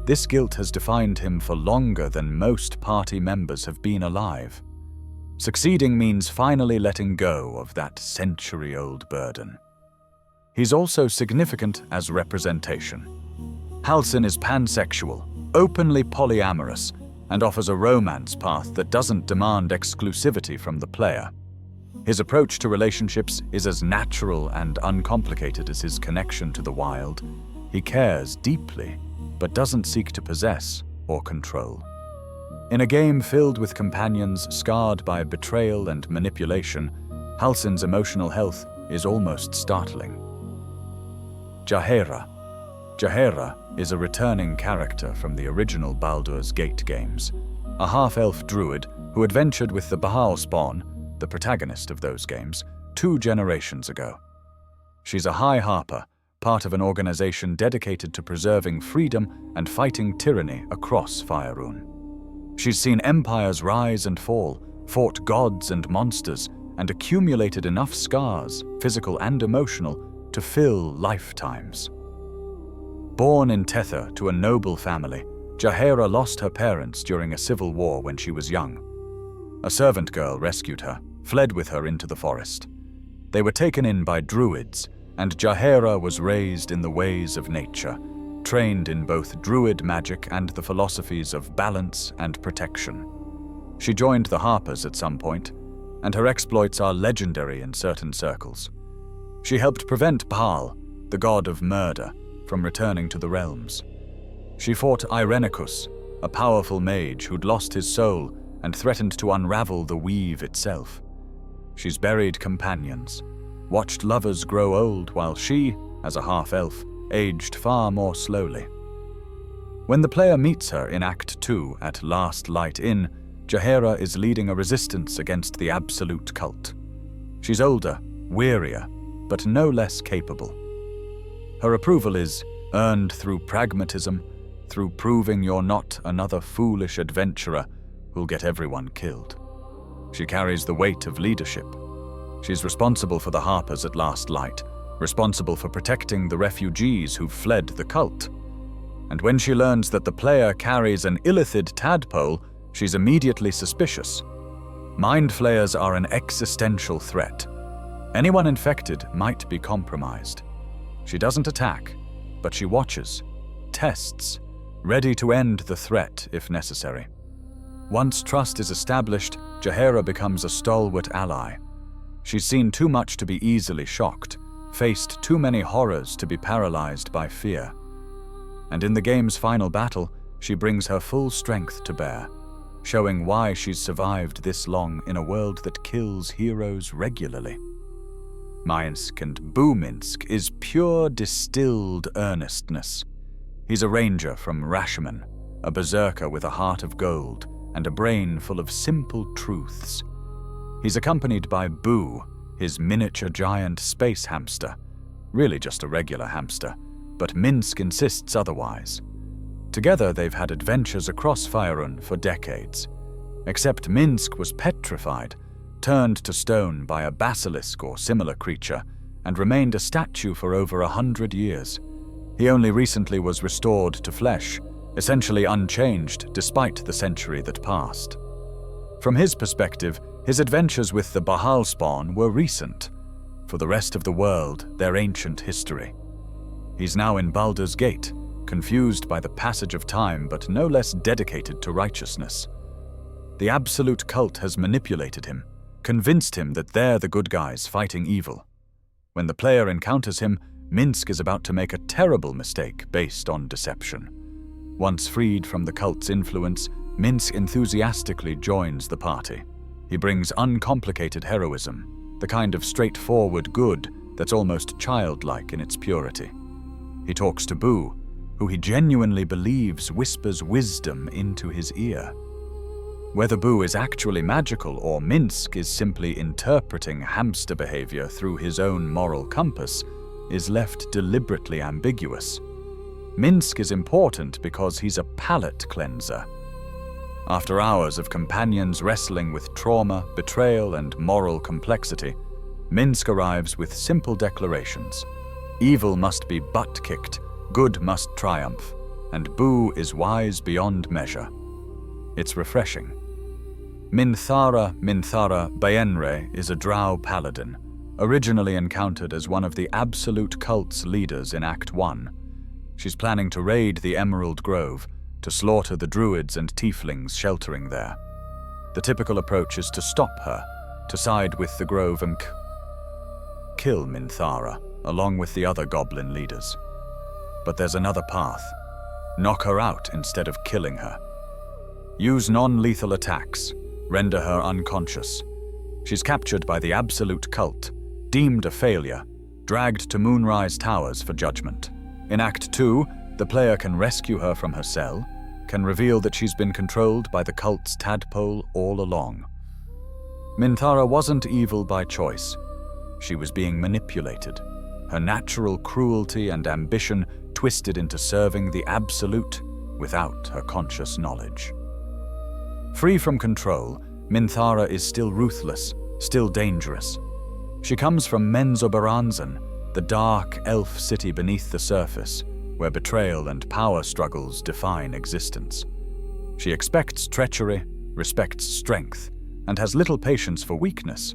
this guilt has defined him for longer than most party members have been alive. Succeeding means finally letting go of that century-old burden. He's also significant as representation. Halsin is pansexual, openly polyamorous, and offers a romance path that doesn't demand exclusivity from the player. His approach to relationships is as natural and uncomplicated as his connection to the wild. He cares deeply, but doesn't seek to possess or control. In a game filled with companions scarred by betrayal and manipulation, Halsin's emotional health is almost startling. Jaheira. Jaheira is a returning character from the original Baldur's Gate games, a half-elf druid who adventured with the Bahal spawn, the protagonist of those games, 2 generations ago. She's a high harper, part of an organization dedicated to preserving freedom and fighting tyranny across Faerun. She's seen empires rise and fall, fought gods and monsters, and accumulated enough scars, physical and emotional, to fill lifetimes. Born in Tether to a noble family, Jaheira lost her parents during a civil war when she was young. A servant girl rescued her, fled with her into the forest. They were taken in by druids, and Jaheira was raised in the ways of nature, trained in both druid magic and the philosophies of balance and protection. She joined the Harpers at some point, and her exploits are legendary in certain circles. She helped prevent Baal, the god of murder, from returning to the realms. She fought Irenicus, a powerful mage who'd lost his soul and threatened to unravel the weave itself. She's buried companions, watched lovers grow old while she, as a half-elf, aged far more slowly. When the player meets her in Act 2 at Last Light Inn, Jaheira is leading a resistance against the absolute cult. She's older, wearier, but no less capable. Her approval is earned through pragmatism, through proving you're not another foolish adventurer who'll get everyone killed. She carries the weight of leadership. She's responsible for the Harpers at Last Light, responsible for protecting the refugees who've fled the cult. And when she learns that the player carries an illithid tadpole, she's immediately suspicious. Mind flayers are an existential threat. Anyone infected might be compromised. She doesn't attack, but she watches, tests, ready to end the threat if necessary. Once trust is established, Jaheira becomes a stalwart ally. She's seen too much to be easily shocked, faced too many horrors to be paralyzed by fear. And in the game's final battle, she brings her full strength to bear, showing why she's survived this long in a world that kills heroes regularly. Minsc and Boominsk is pure distilled earnestness. He's a ranger from Rashomon, a berserker with a heart of gold and a brain full of simple truths. He's accompanied by Boo, his miniature giant space hamster. Really just a regular hamster, but Minsc insists otherwise. Together they've had adventures across Faerun for decades. Except Minsc was petrified, turned to stone by a basilisk or similar creature, and remained a statue for over 100 years. He only recently was restored to flesh, essentially unchanged despite the century that passed. From his perspective, his adventures with the Bahal spawn were recent. For the rest of the world, they're ancient history. He's now in Baldur's Gate, confused by the passage of time but no less dedicated to righteousness. The absolute cult has manipulated him, convinced him that they're the good guys fighting evil. When the player encounters him, Minsc is about to make a terrible mistake based on deception. Once freed from the cult's influence, Minsc enthusiastically joins the party. He brings uncomplicated heroism, the kind of straightforward good that's almost childlike in its purity. He talks to Boo, who he genuinely believes whispers wisdom into his ear. Whether Boo is actually magical or Minsc is simply interpreting hamster behavior through his own moral compass is left deliberately ambiguous. Minsc is important because he's a palate cleanser. After hours of companions wrestling with trauma, betrayal, and moral complexity, Minsc arrives with simple declarations. Evil must be butt-kicked, good must triumph, and Boo is wise beyond measure. It's refreshing. Minthara Baenre is a drow paladin, originally encountered as one of the absolute cult's leaders in Act 1. She's planning to raid the Emerald Grove, to slaughter the druids and tieflings sheltering there. The typical approach is to stop her, to side with the grove and kill Minthara, along with the other goblin leaders. But there's another path. Knock her out instead of killing her. Use non-lethal attacks. Render her unconscious. She's captured by the Absolute Cult, deemed a failure, dragged to Moonrise Towers for judgment. In Act 2, the player can rescue her from her cell, can reveal that she's been controlled by the cult's tadpole all along. Minthara wasn't evil by choice. She was being manipulated. Her natural cruelty and ambition twisted into serving the Absolute without her conscious knowledge. Free from control, Minthara is still ruthless, still dangerous. She comes from Menzoberranzan, the dark elf city beneath the surface, where betrayal and power struggles define existence. She expects treachery, respects strength, and has little patience for weakness.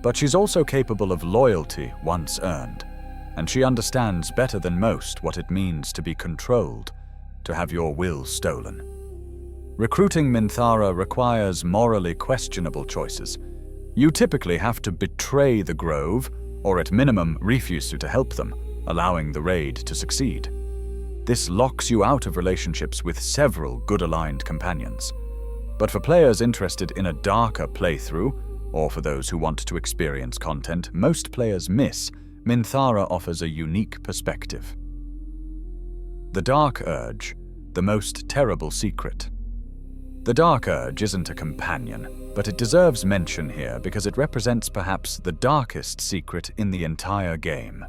But she's also capable of loyalty once earned, and she understands better than most what it means to be controlled, to have your will stolen. Recruiting Minthara requires morally questionable choices. You typically have to betray the Grove, or at minimum refuse to help them, allowing the raid to succeed. This locks you out of relationships with several good-aligned companions. But for players interested in a darker playthrough, or for those who want to experience content most players miss, Minthara offers a unique perspective. The Dark Urge, the most terrible secret. The Dark Urge isn't a companion, but it deserves mention here because it represents perhaps the darkest secret in the entire game.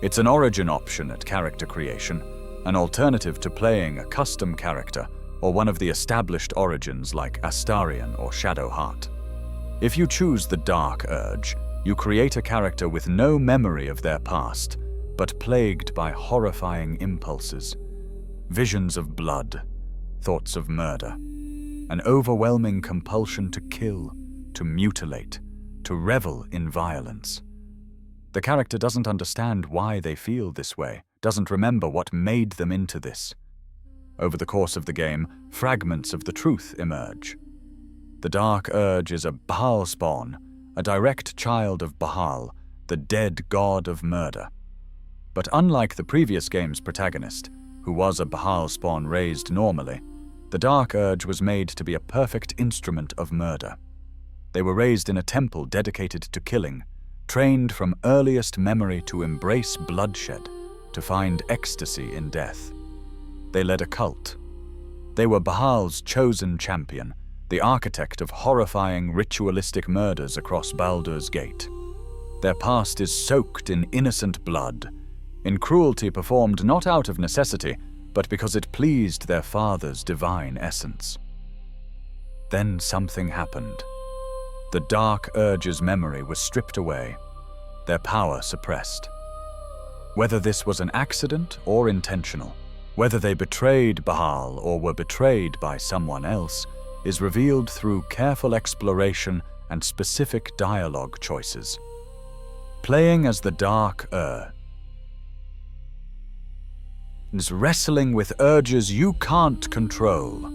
It's an origin option at character creation, an alternative to playing a custom character or one of the established origins like Astarion or Shadowheart. If you choose the Dark Urge, you create a character with no memory of their past, but plagued by horrifying impulses, visions of blood, thoughts of murder, an overwhelming compulsion to kill, to mutilate, to revel in violence. The character doesn't understand why they feel this way, doesn't remember what made them into this. Over the course of the game, fragments of the truth emerge. The Dark Urge is a Baal spawn, a direct child of Baal, the dead god of murder. But unlike the previous game's protagonist, who was a Baal spawn raised normally, the Dark Urge was made to be a perfect instrument of murder. They were raised in a temple dedicated to killing, trained from earliest memory to embrace bloodshed, to find ecstasy in death. They led a cult. They were Baal's chosen champion, the architect of horrifying ritualistic murders across Baldur's Gate. Their past is soaked in innocent blood, in cruelty performed not out of necessity, but because it pleased their father's divine essence. Then something happened. The Dark Urge's memory was stripped away, their power suppressed. Whether this was an accident or intentional, whether they betrayed Baal or were betrayed by someone else, is revealed through careful exploration and specific dialogue choices. Playing as the Dark Urge is wrestling with urges you can't control.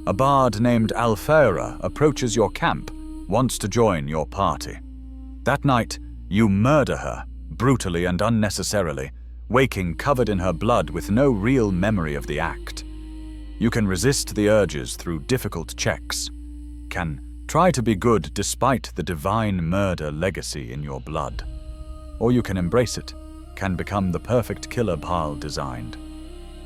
A bard named Alfera approaches your camp, wants to join your party. That night, you murder her, brutally and unnecessarily, waking covered in her blood with no real memory of the act. You can resist the urges through difficult checks, can try to be good despite the divine murder legacy in your blood. Or you can embrace it, can become the perfect killer Baal designed.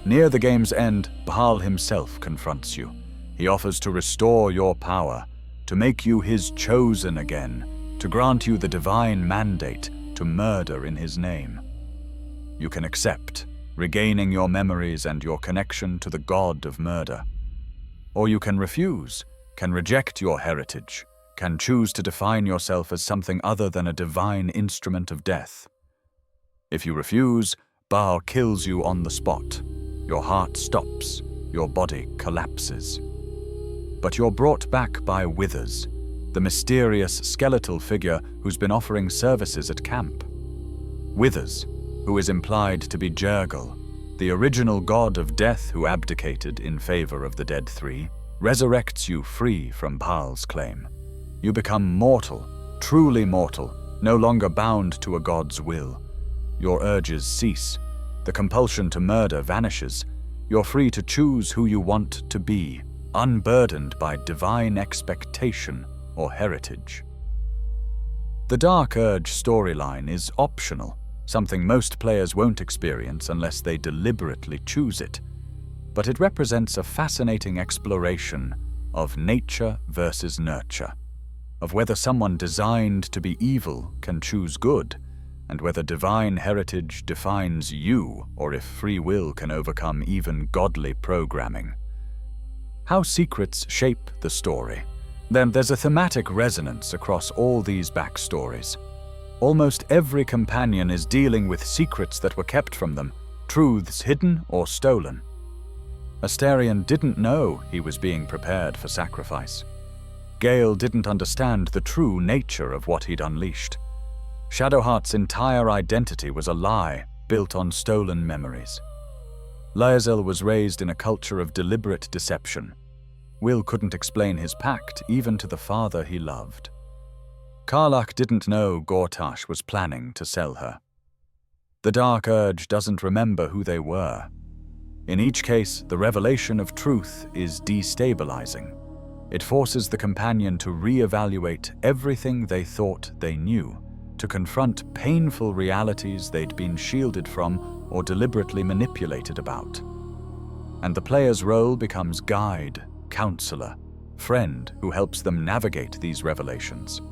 Near the game's end, Baal himself confronts you. He offers to restore your power, to make you his chosen again, to grant you the divine mandate to murder in his name. You can accept, regaining your memories and your connection to the god of murder. Or you can refuse, can reject your heritage, can choose to define yourself as something other than a divine instrument of death. If you refuse, Baal kills you on the spot. Your heart stops, your body collapses. But you're brought back by Withers, the mysterious skeletal figure who's been offering services at camp. Withers, who is implied to be Jurgle, the original god of death who abdicated in favor of the Dead Three, resurrects you free from Baal's claim. You become mortal, truly mortal, no longer bound to a god's will. Your urges cease. The compulsion to murder vanishes. You're free to choose who you want to be, unburdened by divine expectation or heritage. The Dark Urge storyline is optional, something most players won't experience unless they deliberately choose it. But it represents a fascinating exploration of nature versus nurture, of whether someone designed to be evil can choose good, and whether divine heritage defines you, or if free will can overcome even godly programming. How secrets shape the story. Then there's a thematic resonance across all these backstories. Almost every companion is dealing with secrets that were kept from them, truths hidden or stolen. Astarion didn't know he was being prepared for sacrifice. Gale didn't understand the true nature of what he'd unleashed. Shadowheart's entire identity was a lie built on stolen memories. Lae'zel was raised in a culture of deliberate deception. Wyll couldn't explain his pact even to the father he loved. Karlach didn't know Gortash was planning to sell her. The Dark Urge doesn't remember who they were. In each case, the revelation of truth is destabilizing. It forces the companion to re-evaluate everything they thought they knew, to confront painful realities they'd been shielded from or deliberately manipulated about. And the player's role becomes guide, counselor, friend who helps them navigate these revelations.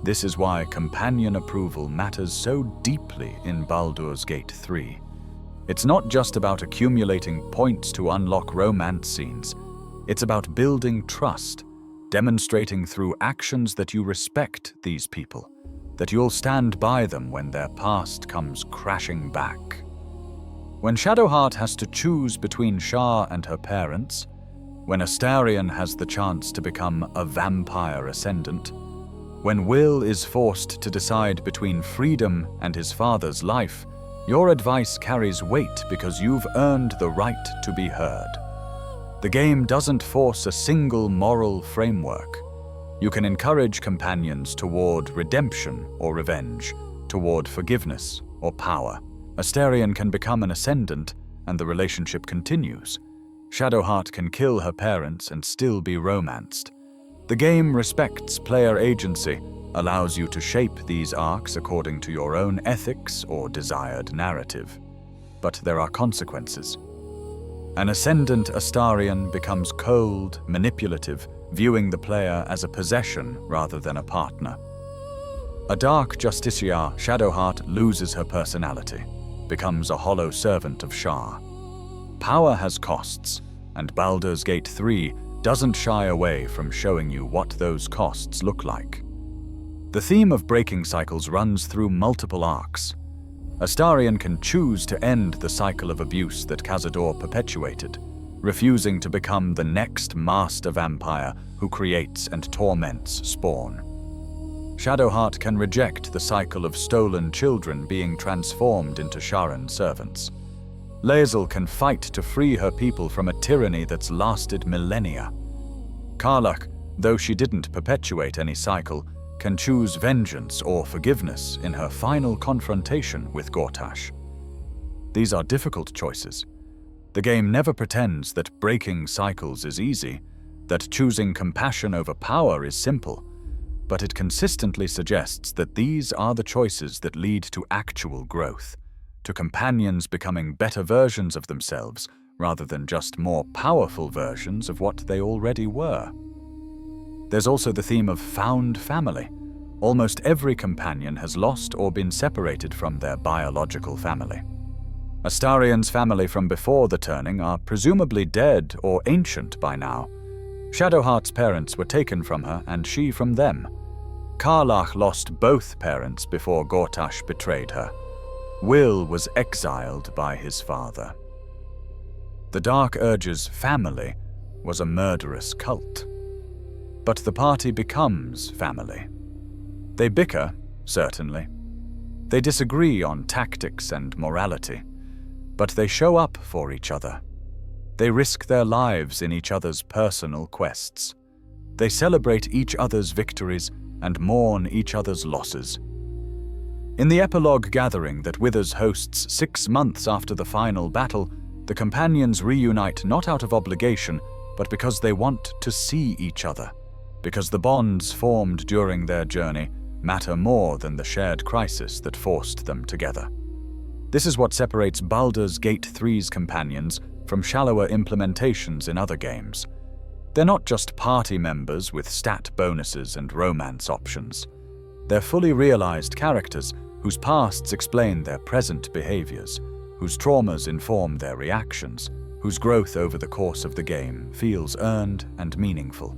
This is why companion approval matters so deeply in Baldur's Gate 3. It's not just about accumulating points to unlock romance scenes. It's about building trust, demonstrating through actions that you respect these people, that you'll stand by them when their past comes crashing back. When Shadowheart has to choose between Shar and her parents, when Astarion has the chance to become a vampire ascendant, when Wyll is forced to decide between freedom and his father's life, your advice carries weight because you've earned the right to be heard. The game doesn't force a single moral framework. You can encourage companions toward redemption or revenge, toward forgiveness or power. Astarion can become an ascendant and the relationship continues. Shadowheart can kill her parents and still be romanced. The game respects player agency, allows you to shape these arcs according to your own ethics or desired narrative. But there are consequences. An ascendant Astarion becomes cold, manipulative, viewing the player as a possession rather than a partner. A dark justiciar, Shadowheart loses her personality, becomes a hollow servant of Shar. Power has costs, and Baldur's Gate 3 doesn't shy away from showing you what those costs look like. The theme of breaking cycles runs through multiple arcs. Astarion can choose to end the cycle of abuse that Cazador perpetuated, refusing to become the next master vampire who creates and torments spawn. Shadowheart can reject the cycle of stolen children being transformed into Sharan servants. Lae'zel can fight to free her people from a tyranny that's lasted millennia. Karlach, though she didn't perpetuate any cycle, can choose vengeance or forgiveness in her final confrontation with Gortash. These are difficult choices. The game never pretends that breaking cycles is easy, that choosing compassion over power is simple, but it consistently suggests that these are the choices that lead to actual growth, to companions becoming better versions of themselves rather than just more powerful versions of what they already were. There's also the theme of found family. Almost every companion has lost or been separated from their biological family. Astarion's family from before the turning are presumably dead or ancient by now. Shadowheart's parents were taken from her and she from them. Karlach lost both parents before Gortash betrayed her. Wyll was exiled by his father. The Dark Urge's family was a murderous cult. But the party becomes family. They bicker, certainly. They disagree on tactics and morality, but they show up for each other. They risk their lives in each other's personal quests. They celebrate each other's victories and mourn each other's losses. In the epilogue gathering that Withers hosts 6 months after the final battle, the companions reunite not out of obligation, but because they want to see each other, because the bonds formed during their journey matter more than the shared crisis that forced them together. This is what separates Baldur's Gate 3's companions from shallower implementations in other games. They're not just party members with stat bonuses and romance options. They're fully realized characters whose pasts explain their present behaviors, whose traumas inform their reactions, whose growth over the course of the game feels earned and meaningful.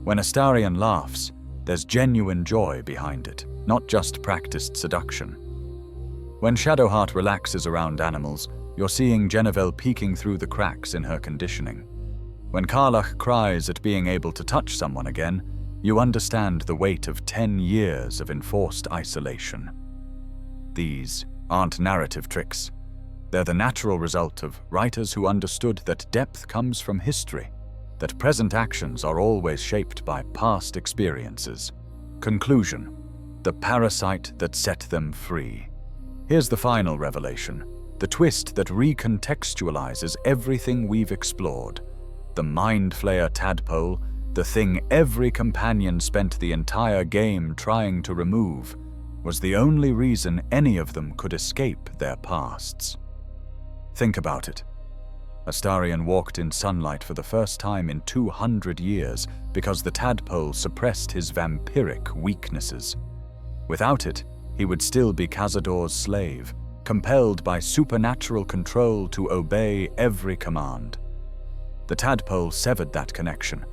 When Astarion laughs, there's genuine joy behind it, not just practiced seduction. When Shadowheart relaxes around animals, you're seeing Jenevelle peeking through the cracks in her conditioning. When Karlach cries at being able to touch someone again, you understand the weight of 10 years of enforced isolation. These aren't narrative tricks. They're the natural result of writers who understood that depth comes from history, that present actions are always shaped by past experiences. Conclusion: the parasite that set them free. Here's the final revelation, the twist that recontextualizes everything we've explored. The Mind Flayer tadpole, the thing every companion spent the entire game trying to remove, was the only reason any of them could escape their pasts. Think about it. Astarion walked in sunlight for the first time in 200 years because the tadpole suppressed his vampiric weaknesses. Without it, he would still be Cazador's slave, compelled by supernatural control to obey every command. The tadpole severed that connection.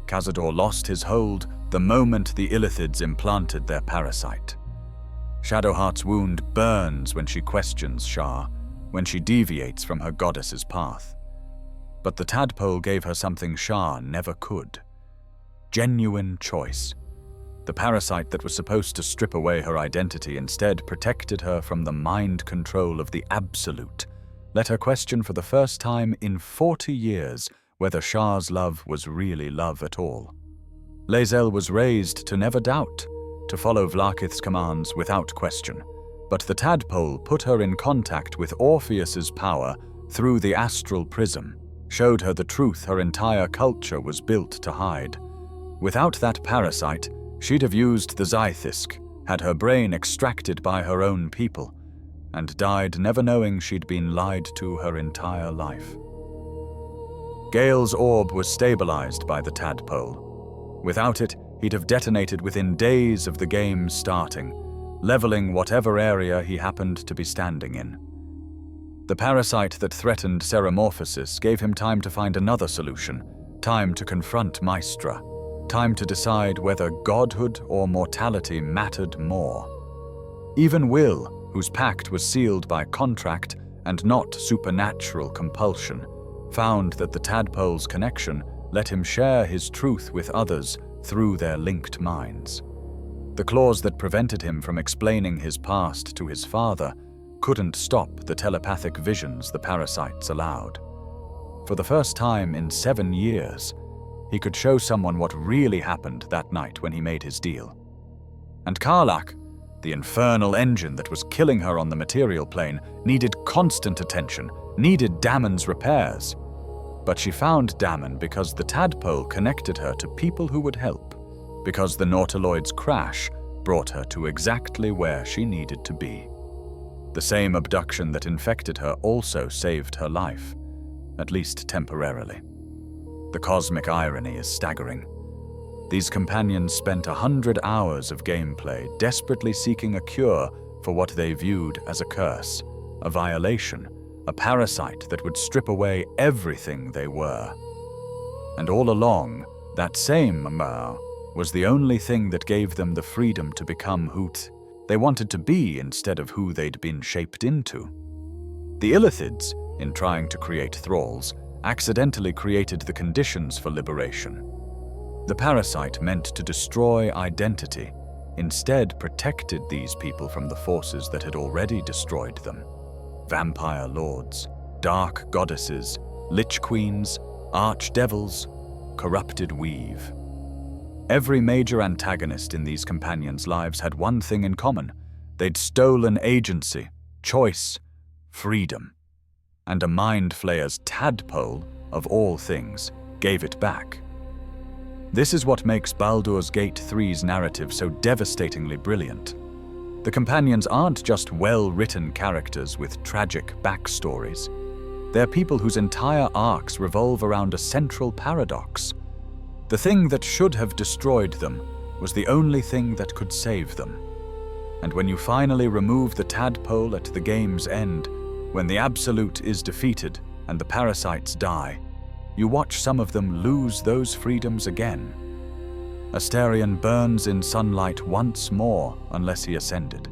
Cazador lost his hold the moment the Illithids implanted their parasite. Shadowheart's wound burns when she questions Shah, when she deviates from her goddess's path. But the tadpole gave her something Shah never could: genuine choice. The parasite that was supposed to strip away her identity instead protected her from the mind control of the Absolute, let her question for the first time in 40 years whether Shah's love was really love at all. Lae'zel was raised to never doubt, to follow Vlaakith's commands without question, but the tadpole put her in contact with Orpheus's power through the astral prism, showed her the truth her entire culture was built to hide. Without that parasite, she'd have used the Zythisk, had her brain extracted by her own people, and died never knowing she'd been lied to her entire life. Gale's orb was stabilized by the tadpole. Without it, he'd have detonated within days of the game starting, leveling whatever area he happened to be standing in. The parasite that threatened Ceramorphosis gave him time to find another solution, time to confront Mystra, time to decide whether godhood or mortality mattered more. Even Wyll, whose pact was sealed by contract and not supernatural compulsion, found that the tadpole's connection let him share his truth with others through their linked minds. The clause that prevented him from explaining his past to his father couldn't stop the telepathic visions the parasites allowed. For the first time in 7 years, he could show someone what really happened that night when he made his deal. And Karlach, the infernal engine that was killing her on the material plane, needed constant attention, needed Damon's repairs. But she found Damon because the tadpole connected her to people who would help, because the Nautiloid's crash brought her to exactly where she needed to be. The same abduction that infected her also saved her life, at least temporarily. The cosmic irony is staggering. These companions spent 100 hours of gameplay desperately seeking a cure for what they viewed as a curse, a violation, a parasite that would strip away everything they were. And all along, that same Mer was the only thing that gave them the freedom to become who they wanted to be instead of who they'd been shaped into. The Illithids, in trying to create thralls, accidentally created the conditions for liberation. The parasite meant to destroy identity, instead protected these people from the forces that had already destroyed them. Vampire lords, dark goddesses, lich queens, archdevils, corrupted weave. Every major antagonist in these companions' lives had one thing in common: They'd stolen agency, choice, freedom. And a mind flayer's tadpole, of all things, gave it back. This is what makes Baldur's Gate 3's narrative so devastatingly brilliant. The companions aren't just well-written characters with tragic backstories. They're people whose entire arcs revolve around a central paradox. The thing that should have destroyed them was the only thing that could save them. And when you finally remove the tadpole at the game's end, when the Absolute is defeated and the parasites die, you watch some of them lose those freedoms again. Astarion burns in sunlight once more unless he ascended.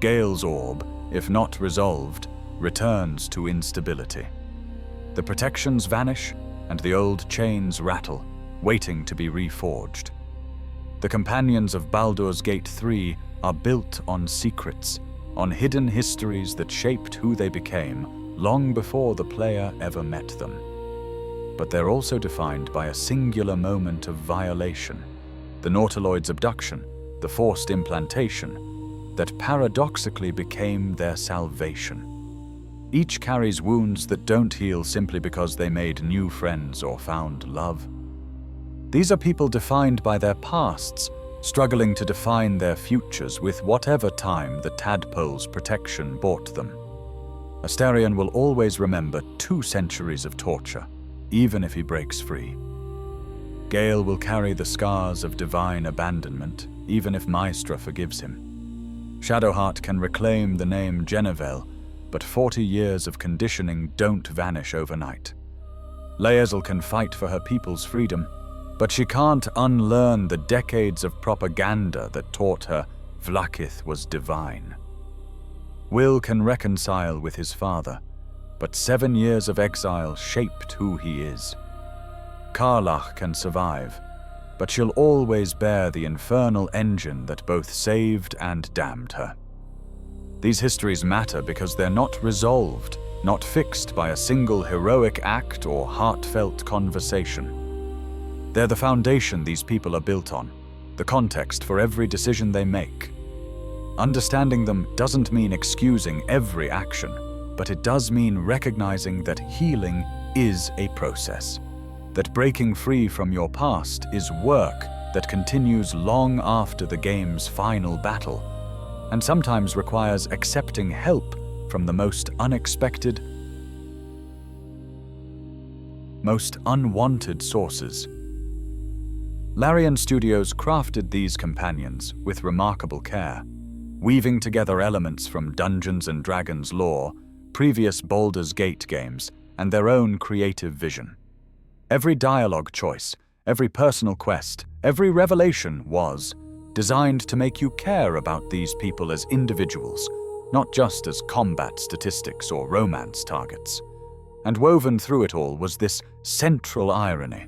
Gale's orb, if not resolved, returns to instability. The protections vanish and the old chains rattle, waiting to be reforged. The companions of Baldur's Gate 3 are built on secrets, on hidden histories that shaped who they became long before the player ever met them. But they're also defined by a singular moment of violation, the Nautiloid's abduction, the forced implantation, that paradoxically became their salvation. Each carries wounds that don't heal simply because they made new friends or found love. These are people defined by their pasts, struggling to define their futures with whatever time the tadpole's protection bought them. Astarion will always remember 2 centuries of torture, even if he breaks free. Gale will carry the scars of divine abandonment, even if Mystra forgives him. Shadowheart can reclaim the name Jenevelle, but 40 years of conditioning don't vanish overnight. Lae'zel can fight for her people's freedom, but she can't unlearn the decades of propaganda that taught her Vlaakith was divine. Wyll can reconcile with his father, but 7 years of exile shaped who he is. Karlach can survive, but she'll always bear the infernal engine that both saved and damned her. These histories matter because they're not resolved, not fixed by a single heroic act or heartfelt conversation. They're the foundation these people are built on, the context for every decision they make. Understanding them doesn't mean excusing every action, but it does mean recognizing that healing is a process, that breaking free from your past is work that continues long after the game's final battle, and sometimes requires accepting help from the most unexpected, most unwanted sources. Larian Studios crafted these companions with remarkable care, weaving together elements from Dungeons & Dragons lore, previous Baldur's Gate games, and their own creative vision. Every dialogue choice, every personal quest, every revelation was designed to make you care about these people as individuals, not just as combat statistics or romance targets. And woven through it all was this central irony.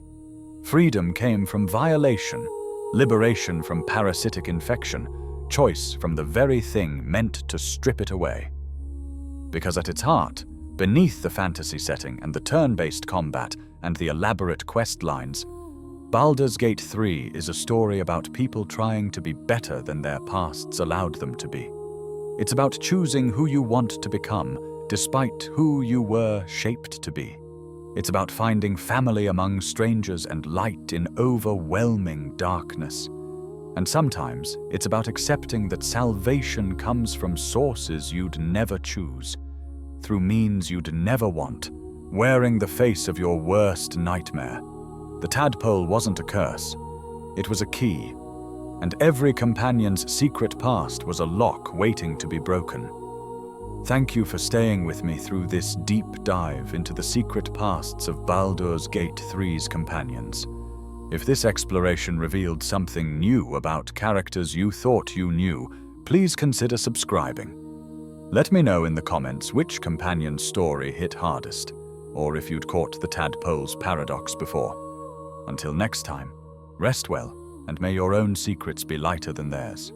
Freedom came from violation, liberation from parasitic infection, choice from the very thing meant to strip it away. Because at its heart, beneath the fantasy setting and the turn-based combat and the elaborate quest lines, Baldur's Gate 3 is a story about people trying to be better than their pasts allowed them to be. It's about choosing who you want to become, despite who you were shaped to be. It's about finding family among strangers and light in overwhelming darkness. And sometimes it's about accepting that salvation comes from sources you'd never choose, through means you'd never want, wearing the face of your worst nightmare. The tadpole wasn't a curse, it was a key, and every companion's secret past was a lock waiting to be broken. Thank you for staying with me through this deep dive into the secret pasts of Baldur's Gate 3's companions. If this exploration revealed something new about characters you thought you knew, please consider subscribing. Let me know in the comments which companion's story hit hardest, or if you'd caught the tadpole's paradox before. Until next time, rest well, and may your own secrets be lighter than theirs.